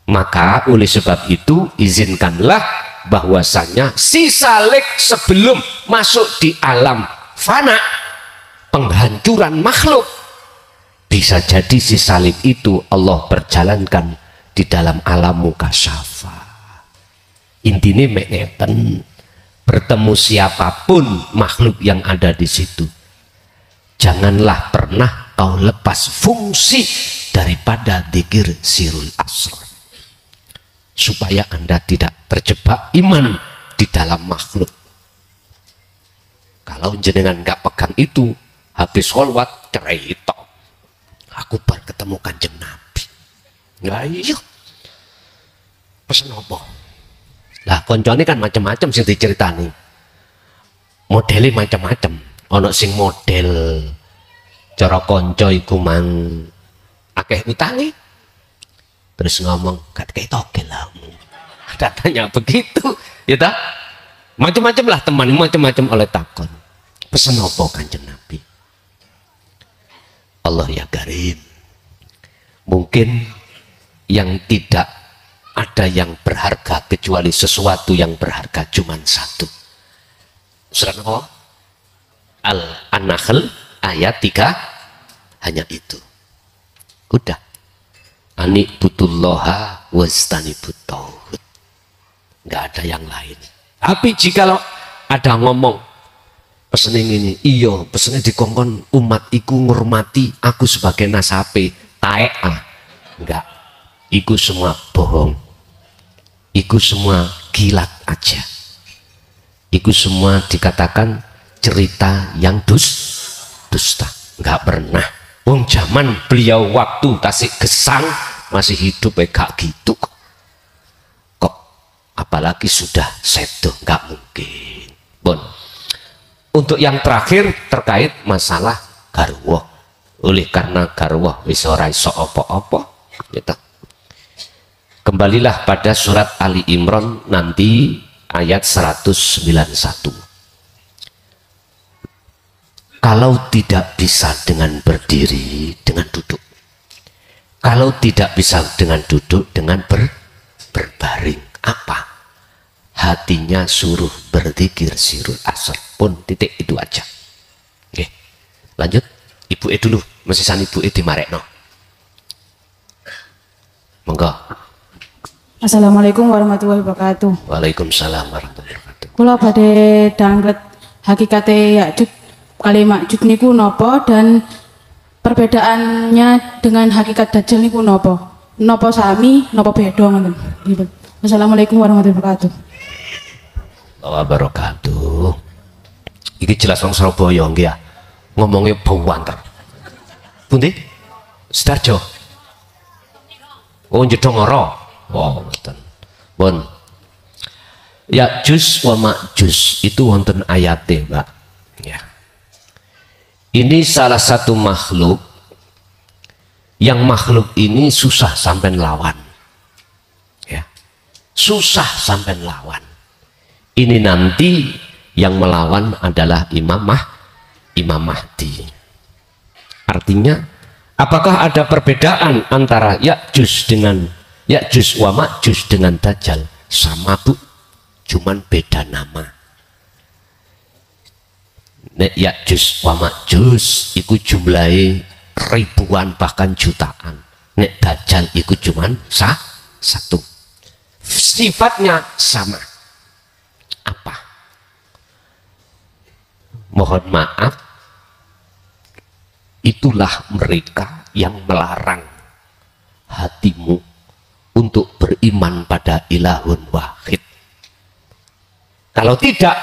Maka oleh sebab itu izinkanlah bahwasanya si salik sebelum masuk di alam fana, penghancuran makhluk, bisa jadi si salib itu Allah berjalankan di dalam alam mukasyafa. Intinya mengeten, bertemu siapapun makhluk yang ada di situ, janganlah pernah kau lepas fungsi daripada dzikir sirul asrar, supaya Anda tidak terjebak iman di dalam makhluk. Kalau jenengan nggak pegang itu, habis sholawat cerai itu, aku baru ketemu Kanjeng Nabi. Nggak iya. pesen apa? Lah koncone kan macam-macam sing diceritani. Modele macam-macam. Ana sing model cara kanca iku mang akeh utange. Terus ngomong, "Gak kei togel lah." Datanya begitu, ya tak? Macam-macam lah teman, macam-macam oleh takon. Pesen apa Kanjeng Nabi? Allah ya Karim. Mungkin yang tidak ada yang berharga kecuali sesuatu yang berharga cuman satu. Surat apa? An-Nahl ayat 3, hanya itu. Udah. Anik butullaha wastanibut tauhid. Nggak ada yang lain. Tapi jikalau ada ngomong pesen ini, iya pesennya dikongkon umat iku ngurmati aku sebagai nasabe taek enggak, iku semua bohong, iku semua kilat aja, iku semua dikatakan cerita yang dusta, enggak pernah. Wong zaman beliau waktu tasik gesang masih hidup gak gitu kok, apalagi sudah sedo, enggak mungkin. Bon. Untuk yang terakhir terkait masalah garwa. Oleh karena garwa wis ora iso apa-apa, gitu. Kembalilah pada surat Ali Imran nanti ayat 191. Kalau tidak bisa dengan berdiri, dengan duduk. Kalau tidak bisa dengan duduk, dengan berbaring. Apa? Hatinya suruh berzikir sirul asr pun, titik, itu aja. Oke, lanjut. Ibu dulu, mesisan ibu di marekno. Monggo. Assalamualaikum warahmatullahi wabarakatuh. Waalaikumsalam warahmatullahi wabarakatuh. Kula badhe danglet hakikate Ya'juj kali Ma'juj niku napa dan perbedaannya dengan hakikat Dajjal niku napa? Napa sami, napa beda ngoten. Assalamualaikum warahmatullahi wabarakatuh. Wabarakatuh. Iki jelas wong Surabaya nggih ya. Ngomongnya bawanter. Pundi? Sidarjo. Oh, Jedongoro. Oh, ngoten. Pun. Ya'juj wa Ma'juj itu wonten ayate, Mbak. Ya. Ini salah satu makhluk yang makhluk ini susah sampai lawan. Ya. Susah sampai lawan. Ini nanti yang melawan adalah Imam Mahdi. Artinya, apakah ada perbedaan antara Ya'juj wa Ma'juj dengan Dajjal? Sama, Bu, cuman beda nama. Nek Ya'juj wa Ma'juj iku jumlahe ribuan bahkan jutaan. Nek Dajjal iku cuman satu. Sifatnya sama. Apa? Mohon maaf, itulah mereka yang melarang hatimu untuk beriman pada ilahun wahid. Kalau tidak,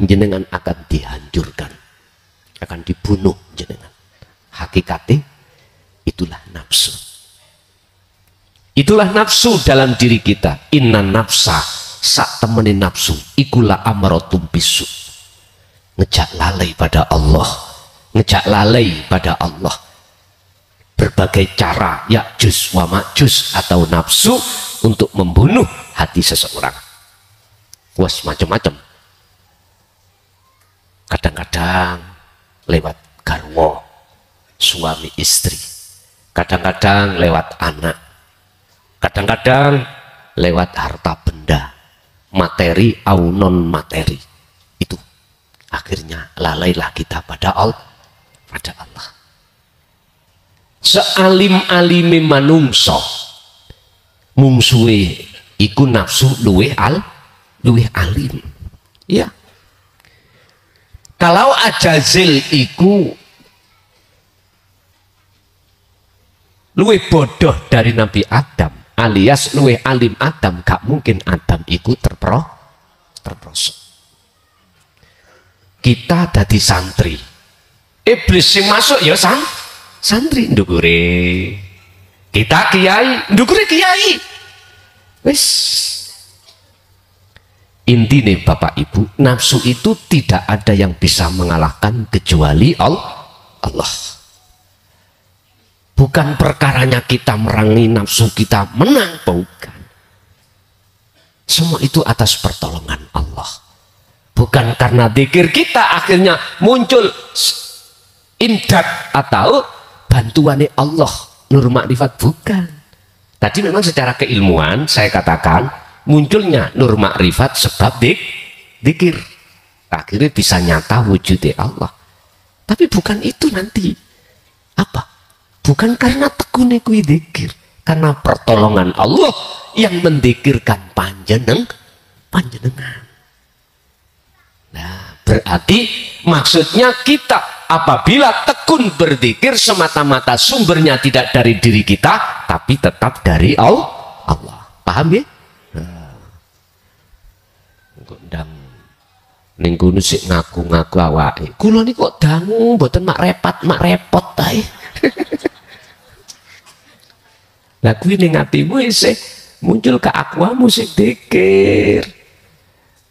jenengan akan dihancurkan, akan dibunuh jenengan. Hakikatnya itulah nafsu. Itulah nafsu dalam diri kita. Inna nafsa, sak temenin nafsu ikulah amaratum bisu, ngejak lalai pada Allah, ngejak lalai pada Allah. Berbagai cara Ya'juj wa Ma'juj atau nafsu untuk membunuh hati seseorang. Was macam-macam. Kadang-kadang lewat garwa, suami istri, kadang-kadang lewat anak, kadang-kadang lewat harta benda, materi au non materi. Itu akhirnya lalailah kita pada Allah. Sealim-alime manungso mungsuhe iku nafsu luweh alim. Ya. Kalau Ajazil iku luweh bodoh dari Nabi Adam, alias luweh alim Adam, gak mungkin Adam iku terprosok. Kita dadi santri, iblis sing masuk ya santri ndukure. Kita kiai ndukure kiai. Wis. Intinya Bapak Ibu, nafsu itu tidak ada yang bisa mengalahkan kecuali Allah. Bukan perkaranya kita merangi nafsu kita menang, bukan. Semua itu atas pertolongan Allah. Bukan karena zikir kita akhirnya muncul imdad atau bantuannya Allah, nur makrifat, bukan. Tadi memang secara keilmuan saya katakan munculnya nur makrifat sebab zikir. Akhirnya bisa nyata wujudnya Allah. Tapi bukan itu nanti. Apa? Bukan karena tekune kuwi zikir, karena pertolongan Allah yang mendikirkan panjenengan. Nah, berarti maksudnya kita apabila tekun berzikir semata-mata sumbernya tidak dari diri kita, tapi tetap dari Allah. Paham ya? Ndang ning kono sik ngaku-ngaku awake. Kula niku kok dangu mboten mak repot ae. Lah kuwi ning atimu isih muncul keakuanmu sik dzikir.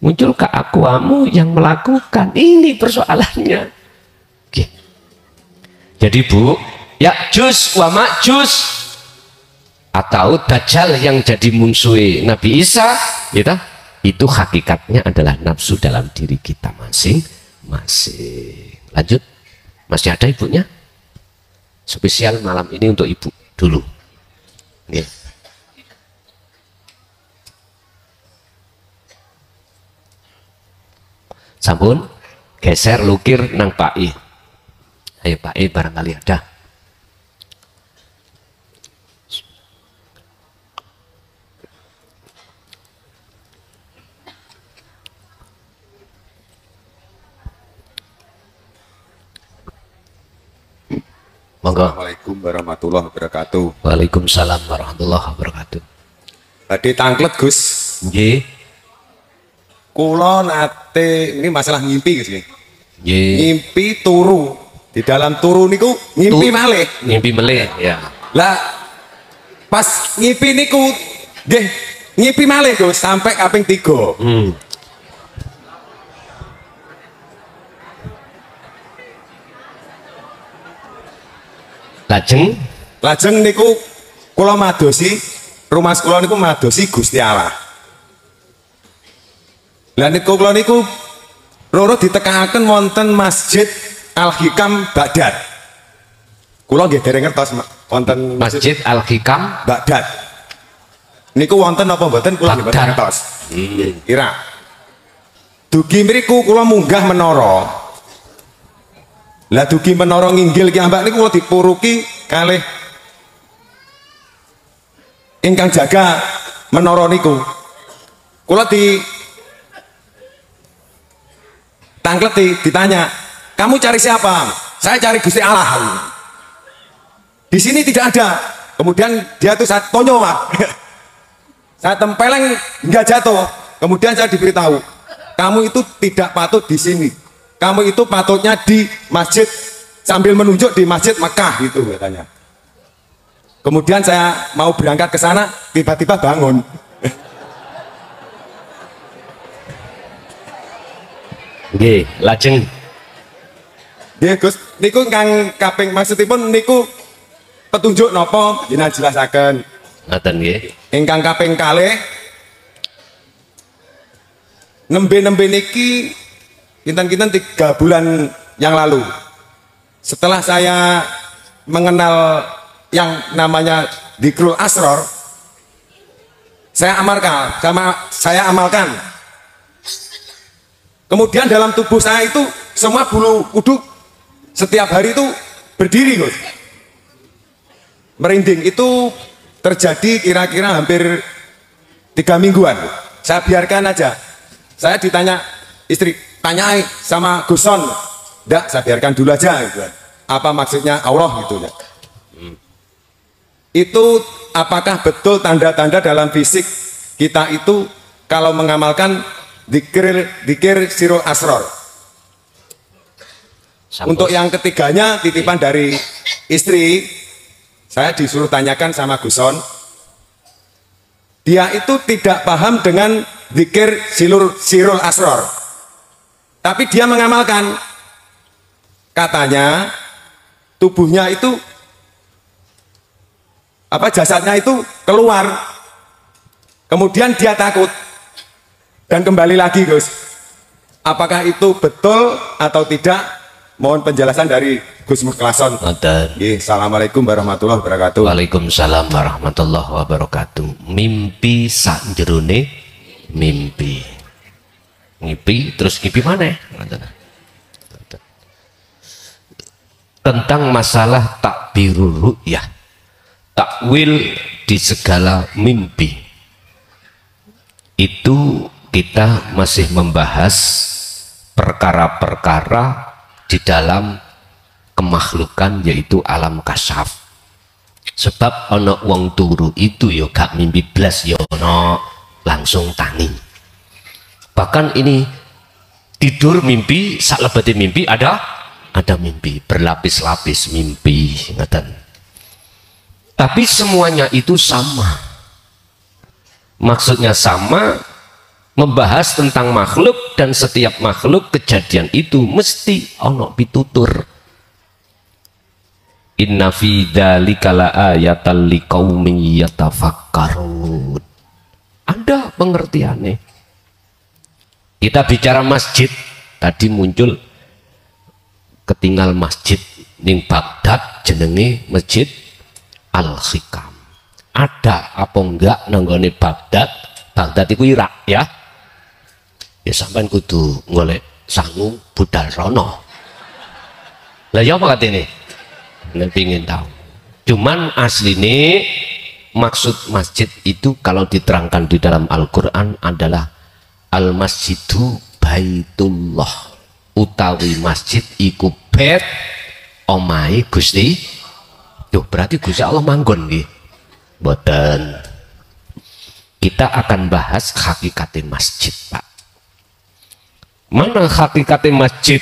Muncul keakuanmu yang melakukan. Ini persoalannya. Oke. Jadi Bu, Ya'juj wa Ma'juj atau Dajjal yang jadi musuh Nabi Isa, gitu. Itu hakikatnya adalah nafsu dalam diri kita masing-masing. Lanjut, masih ada ibunya? Spesial malam ini untuk ibu dulu. Oke. Sampun, geser lukir nang Pak I. Ayo Pak I barangkali ada. Monggo. Assalamualaikum warahmatullahi wabarakatuh. Waalaikumsalam warahmatullahi wabarakatuh. Badhe tangklet Gus. Nggih. Kula nate ini masalah ngimpi Gus nggih. Nggih. Ngimpi turu. Di dalam turu niku ngimpi malih. Ngimpi melih ya. Lah pas ngimpi niku nggih ngimpi malih Gus sampai kaping 3. Lajeng niku kula madosi rumah kula niku madosi Gusti Allah. Lah niku kula niku loro ditekahaken wonten Masjid Al-Hikam Baghdad. Kula nggih dereng ngertos wonten Masjid Al-Hikam Baghdad. Niku wonten apa mboten kula nggih mboten ngertos. Kira. Dugi mriku kula munggah menara. Lah dugi menara nginggil ki ambak niku kula dipuruki kalih ingkang jaga menara niku. Kula tangkleti ditanya, "Kamu cari siapa?" "Saya cari Gusti Allah." "Di sini tidak ada." Kemudian dia tuh saya tonyo, Pak. Saya tempeleng nggak jatuh. Kemudian saya diberitahu, "Kamu itu tidak patut di sini. Kamu itu patutnya di masjid," sambil menunjuk di Masjid Mekah gitu katanya. Kemudian saya mau berangkat ke sana, tiba-tiba bangun. Nggih, lajeng. Nggih Gus, niku kang kaping maksudipun niku petunjuk napa jenengan jelasaken. Ngoten nggih. Ingkang kaping kalih nembe-nembe niki kinten-kinten 3 bulan yang lalu. Setelah saya mengenal yang namanya Dzikrul Asror, saya amalkan. Kemudian dalam tubuh saya itu semua bulu kuduk setiap hari itu berdiri, Gus. Merinding. Itu terjadi kira-kira hampir 3 mingguan. Saya biarkan aja. Saya ditanya istri, tanyai sama Guson. Enggak, saya biarkan dulu aja gitu. Apa maksudnya Allah gitu ya. Itu apakah betul tanda-tanda dalam fisik kita itu kalau mengamalkan dzikir sirul asror. Untuk yang ketiganya titipan dari istri, saya disuruh tanyakan sama Guson. dia itu tidak paham dengan zikir sirul asror, tapi dia mengamalkan. Katanya tubuhnya itu jasadnya itu keluar, kemudian dia takut dan kembali lagi, Gus. Apakah itu betul atau tidak? Mohon penjelasan dari Gus Mukhlason. Assalamualaikum warahmatullahi wabarakatuh. Waalaikumsalam warahmatullahi wabarakatuh. Mimpi sak jerone mimpi. Ngipi terus ngipi mana? Tentang masalah takbirul ru'yah, takwil di segala mimpi. Itu kita masih membahas perkara-perkara di dalam kemakhlukan, yaitu alam kasyaf. Sebab ono wong turu itu yo gak mimpi blas, yo ono langsung tangi. Bahkan ini tidur mimpi, sak lebete mimpi ada mimpi, berlapis-lapis mimpi, ngeten. Tapi semuanya itu sama. Maksudnya sama, membahas tentang makhluk, dan setiap makhluk kejadian itu mesti ono pitutur. Inna fi dzalika laayatan liqaumin yatafakkarun. Ada pengertiannya. Kita bicara masjid, tadi muncul ketinggal masjid ning Baghdad jenenge Masjid Al-Hikam. Ada apa enggak nanggone Baghdad? Baghdad itu Irak ya. Ya sampean kudu golek sangu budal rono. Lah ya apa katene? Nek pengin tahu. Cuman asline maksud masjid itu kalau diterangkan di dalam Al-Qur'an adalah al-masjidu baitullah, utawi masjid iku bet omahe Gusti. Yo berarti Gusti Allah manggon nggih. Mboten. Kita akan bahas hakikate masjid, Pak. Mana hakikate masjid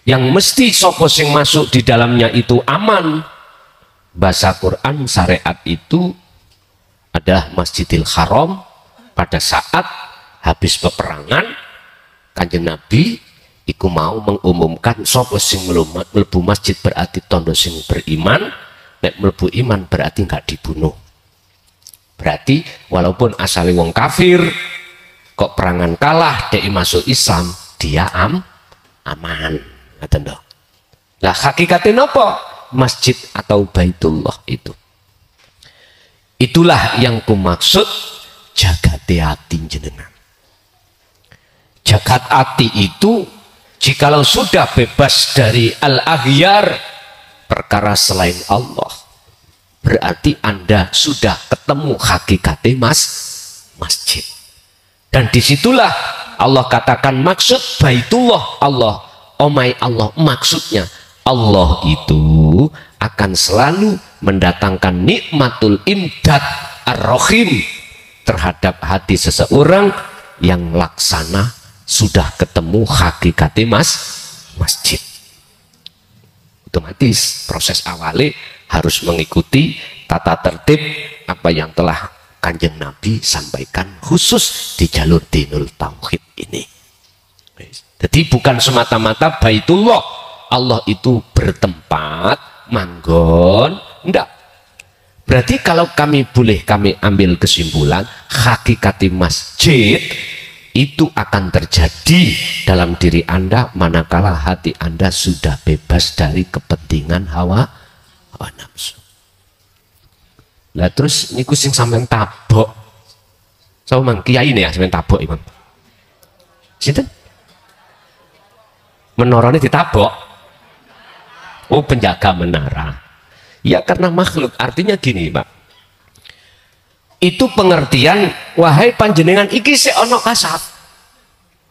yang mesti sopo sing masuk di dalamnya itu aman? Bahasa Quran syariat itu adalah Masjidil Haram. Pada saat habis peperangan, Kanjeng Nabi iku mau mengumumkan sopo sing mlebu masjid berarti tondo sing beriman, nek mlebu iman berarti nggak dibunuh. Berarti walaupun asale wong kafir, kok perangan kalah, dia masuk Islam, dia aman. Nah hakikatnya apa? Masjid atau Baitullah itu. Itulah yang kumaksud jagat hati jenengan. Jagat hati itu jikalau sudah bebas dari al-aghyar, perkara selain Allah, berarti Anda sudah ketemu hakikatnya masjid. Dan disitulah Allah katakan maksud Baitullah Allah, omai Allah. Maksudnya Allah itu akan selalu mendatangkan nikmatul imdad ar-rahim terhadap hati seseorang yang laksana sudah ketemu hakikatnya masjid. Otomatis proses awalnya harus mengikuti tata tertib apa yang telah Kanjeng Nabi sampaikan khusus di jalur dinul tauhid ini. Jadi bukan semata-mata Baitullah Allah itu bertempat manggon, enggak. Berarti kalau kami ambil kesimpulan hakikati masjid itu akan terjadi dalam diri Anda manakala hati Anda sudah bebas dari kepentingan hawa nafsu. Lah terus niku sing sampean tabok. Sama mang kiai ini ya sampean tabok Imam. Sinten? Menorone ditabok. Oh penjaga menara. Ya karena makhluk, artinya gini Pak. Itu pengertian wahai panjenengan iki sik ana kasaf.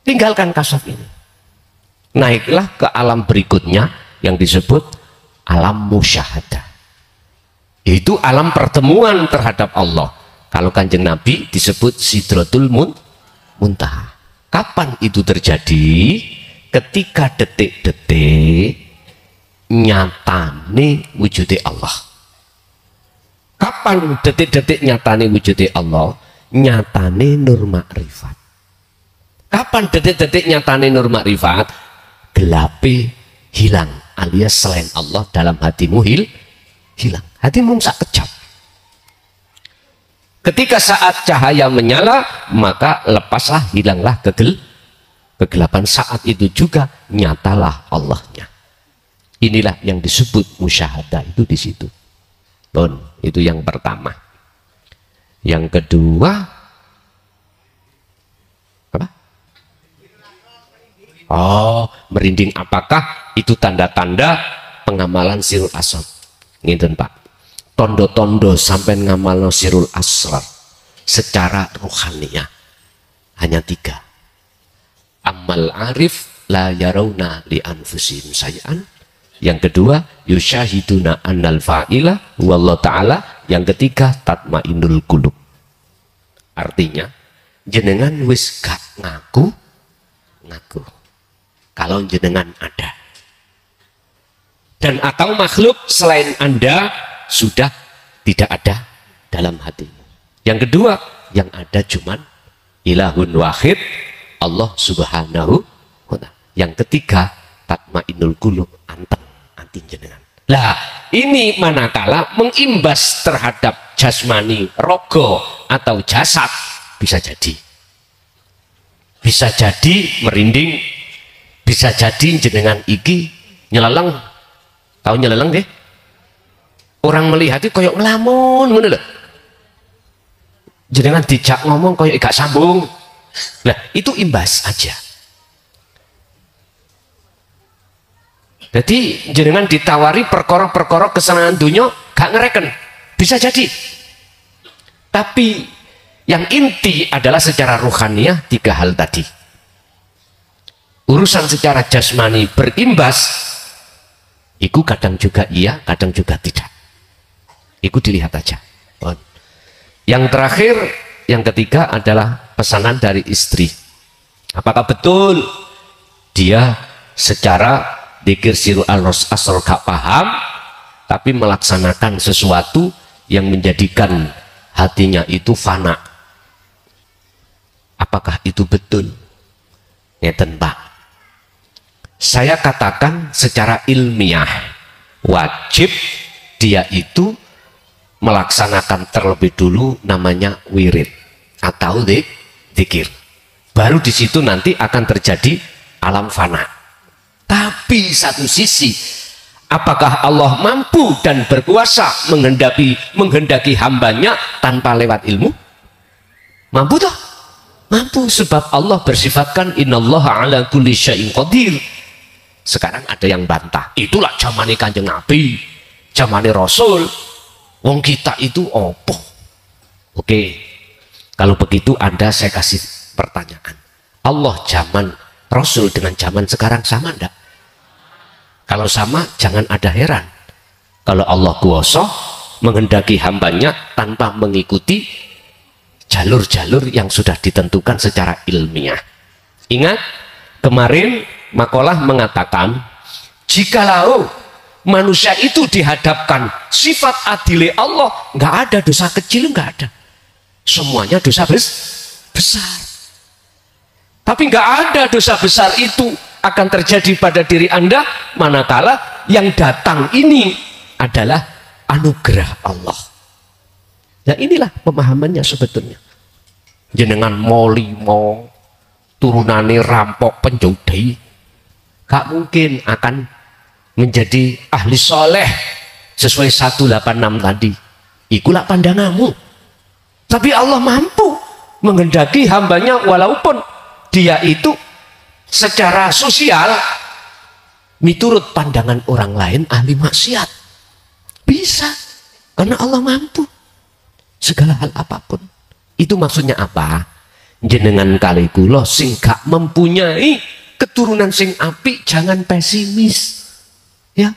Tinggalkan kasaf ini. Naiklah ke alam berikutnya yang disebut alam musyahadah. Itu alam pertemuan terhadap Allah. Kalau Kanjeng Nabi disebut Sidratul Muntaha. Kapan itu terjadi? Ketika detik-detik nyatane wujudnya Allah. Kapan detik-detik nyatane wujudnya Allah? nyatane nur makrifat. Kapan detik-detik nyatane nur makrifat? Gelape hilang, alias selain Allah dalam hatimu hilang. Hatimu sak kejap. Ketika saat cahaya menyala, maka lepaslah, hilanglah kegelapan. Saat itu juga nyatalah Allahnya. Inilah yang disebut musyahadah, itu di situ. Itu yang pertama. Yang kedua, apa? Oh, merinding. Apakah itu tanda-tanda pengamalan sirul asrar? Ngeten Pak. Tondo-tondo sampai ngamalno sirul asrar secara ruhaniyah hanya 3. Amal arif la yarawna li anfusihim say'an. Yang kedua, yusyahiduna annal fa'ila wallahu ta'ala. Yang ketiga, tatmainul qulub. Artinya, jenengan wis gak ngaku kalau jenengan ada, dan atau makhluk selain Anda sudah tidak ada dalam hatimu. Yang kedua, yang ada cuman ilahun wahid, Allah subhanahu wa ta'ala. Yang ketiga, tatmainul qulub, anti jenengan. Lah, ini manakala mengimbas terhadap jasmani, rogo atau jasad, bisa jadi merinding, bisa jadi jenengan iki nyeleleng. Tahu nyeleleng deh? Orang melihat itu koyok ngelamun, ngono lho. Jenengan dijak ngomong koyok gak sambung. Nah, itu imbas aja. Jadi jenengan ditawari perkara-perkara kesenangan dunia gak ngereken, bisa jadi. Tapi yang inti adalah secara ruhaniyah 3 hal tadi. Urusan secara jasmani berimbas, itu kadang juga iya, kadang juga tidak. Itu dilihat aja. Yang terakhir, yang ketiga adalah pesanan dari istri. Apakah betul dia secara dzikir sirul asrar gak paham, tapi melaksanakan sesuatu yang menjadikan hatinya itu fana? Apakah itu betul? Ngeten Pak, saya katakan secara ilmiah, wajib dia itu melaksanakan terlebih dulu namanya wirid atau dzikir. Baru di situ nanti akan terjadi alam fana. Tapi satu sisi, apakah Allah mampu dan berkuasa menghendaki hambanya tanpa lewat ilmu? Mampu toh? Mampu, sebab Allah bersifatkan innallaha ala kulli syai'in qadir. Sekarang ada yang bantah, itulah zamane Kanjeng Nabi, zamane Rasul. Wong kita itu opo? Oke, kalau begitu saya kasih pertanyaan. Allah zaman Rasul dengan zaman sekarang sama enggak? Kalau sama, jangan ada heran kalau Allah kuasa menghendaki hambanya tanpa mengikuti jalur-jalur yang sudah ditentukan secara ilmiah. Ingat, kemarin makalah mengatakan, jikalau manusia itu dihadapkan sifat adile Allah, nggak ada dosa kecil, nggak ada, semuanya dosa besar. Tapi nggak ada dosa besar itu akan terjadi pada diri Anda manakala yang datang ini adalah anugerah Allah. Nah, inilah pemahamannya sebetulnya. Jenengan mau turunane rampok penjudi, gak mungkin akan menjadi ahli soleh sesuai 186 tadi. Ikulah pandanganmu. Tapi Allah mampu menghendaki hambanya walaupun dia itu secara sosial miturut pandangan orang lain ahli maksiat. Bisa, karena Allah mampu segala hal apapun. Itu maksudnya apa? Jenengan kali kula sing gak mempunyai keturunan sing apik, jangan pesimis. Ya,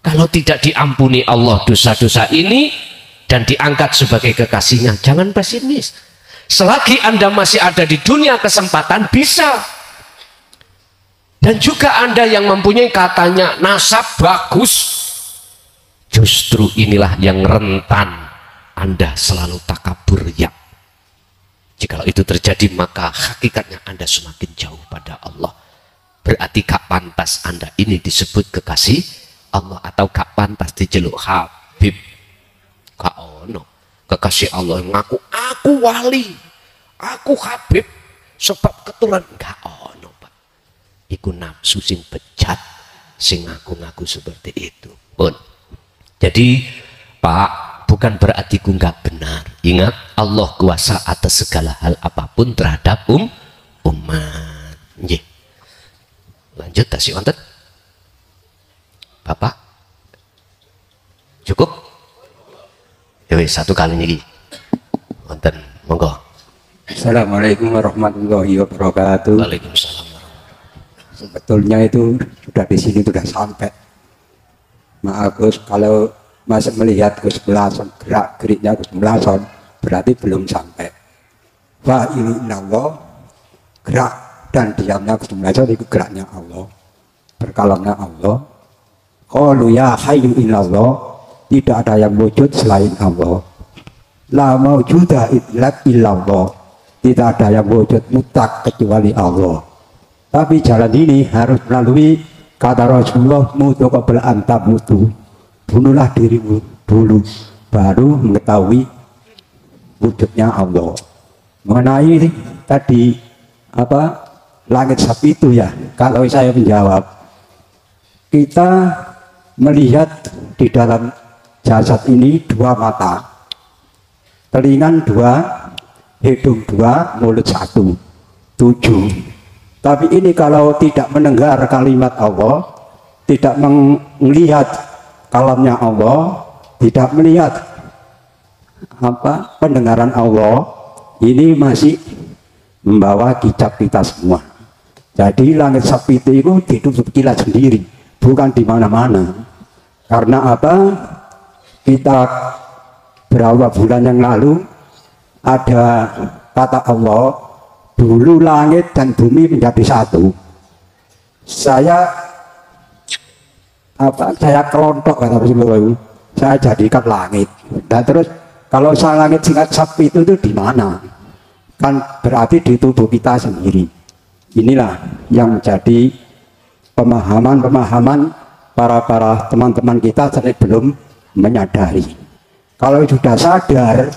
kalau tidak diampuni Allah dosa-dosa ini dan diangkat sebagai kekasihnya, jangan pesimis. Selagi Anda masih ada di dunia kesempatan, bisa. Dan juga Anda yang mempunyai katanya nasab bagus, justru inilah yang rentan Anda selalu takabur ya. Jikalau itu terjadi maka hakikatnya Anda semakin jauh pada Allah. Berarti gak pantas Anda ini disebut kekasih Allah, atau gak pantas dijeluk Habib. Gak ono kekasih Allah yang ngaku aku wali, aku Habib sebab keturunan. Gak ono Pak. Iku nafsu sing bejat sing ngaku-ngaku seperti itu pun. Jadi Pak, bukan berarti ku nggak benar. Ingat, Allah kuasa atas segala hal apapun terhadap umat. Nggih. Lanjut tasih wonten. Bapak. Cukup? Ya wis, satu kali niki. Wonten, monggo. Assalamualaikum warahmatullahi wabarakatuh. Waalaikumsalam. Sebetulnya itu sudah di sini sudah sampai. Maaf Gus, kalau masih melihat Gus Melason, gerak-geriknya Gus Melason, berarti belum sampai. Wa ilallah, gerak dan diamnya Gus Melason itu geraknya Allah, berkalamnya Allah. Qalu ya hayyu ilallah, tidak ada yang wujud selain Allah. La maujuda illallah, tidak ada yang wujud mutlak kecuali Allah. Tapi jalan ini harus melalui kata Rasulullah, mutu qabla anta mutu, bunuhlah dirimu dulu baru mengetahui wujudnya Allah. Mengenai tadi apa langit sapi itu ya, kalau saya menjawab, kita melihat di dalam jasad ini dua mata, telinga dua, hidung dua, mulut satu, 7. Tapi ini kalau tidak mendengar kalimat Allah, tidak melihat kalamnya Allah, tidak melihat apa pendengaran Allah, ini masih membawa kicap kita semua. Jadi langit sapi itu hidup sekilas sendiri, bukan di mana-mana. Karena apa? Kita beberapa bulan yang lalu ada kata Allah, dulu langit dan bumi menjadi satu. Saya kelontok kata Rasulullah, saya jadikan langit. Dan terus kalau saya langit singkat sapi itu di mana? Kan berarti di tubuh kita sendiri. Inilah yang menjadi pemahaman para teman-teman kita sering belum menyadari. Kalau sudah sadar,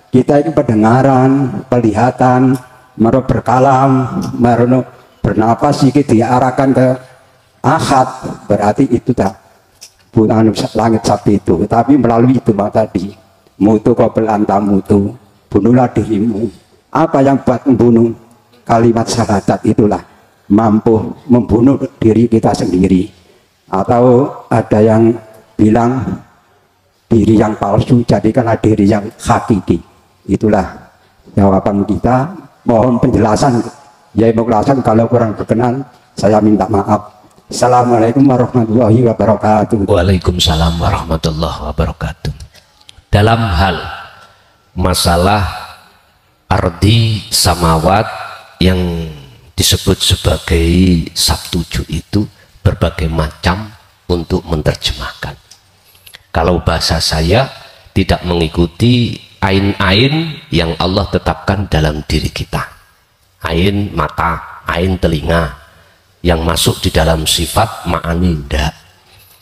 kita ini pendengaran, penglihatan, meru berkalam, meru bernapas sedikit diarahkan ke akad, berarti itu tak bukan langit sapi itu, tapi melalui itu tadi, mutu qabla anta mutu, bunuhlah dirimu. Apa yang buat membunuh? Kalimat syahadat itulah mampu membunuh diri kita sendiri. Atau ada yang bilang diri yang palsu jadikanlah diri yang hakiki. Itulah jawaban kita. Mohon penjelasan, ya penjelasan, kalau kurang berkenan saya minta maaf. Assalamualaikum warahmatullahi wabarakatuh. Waalaikumsalam warahmatullahi wabarakatuh. Dalam hal masalah ardi samawat yang disebut sebagai Sabtuju itu berbagai macam untuk menerjemahkan. Kalau bahasa saya tidak mengikuti ain-ain yang Allah tetapkan dalam diri kita. Ain mata, ain telinga, yang masuk di dalam sifat ma'ani ndak.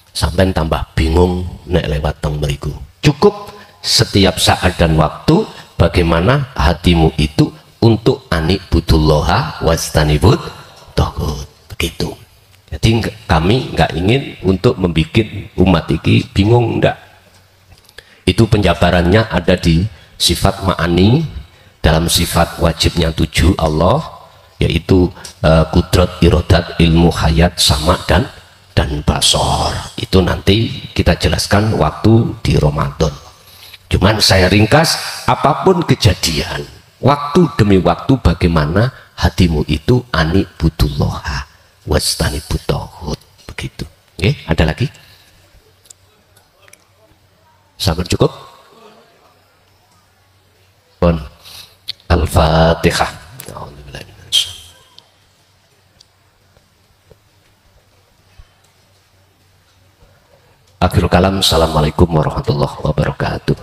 Sampai tambah bingung nek lewat teng mriku. Cukup setiap saat dan waktu bagaimana hatimu itu untuk anikbudullaha wastanibut taghut. Begitu. Jadi kami nggak ingin untuk membuat umat ini bingung, ndak. Itu penjabarannya ada di sifat ma'ani, dalam sifat wajibnya 7 Allah, yaitu kudrat, irodat, ilmu, hayat, sama dan basor. Itu nanti kita jelaskan waktu di Ramadan. Cuman saya ringkas, apapun kejadian, waktu demi waktu bagaimana hatimu itu anikbudullaha wastanibut taghut. Begitu. Oke, ada lagi? Sabar cukup? Pun Al-Fatihah. Akhirul kalam. Assalamualaikum warahmatullahi wabarakatuh.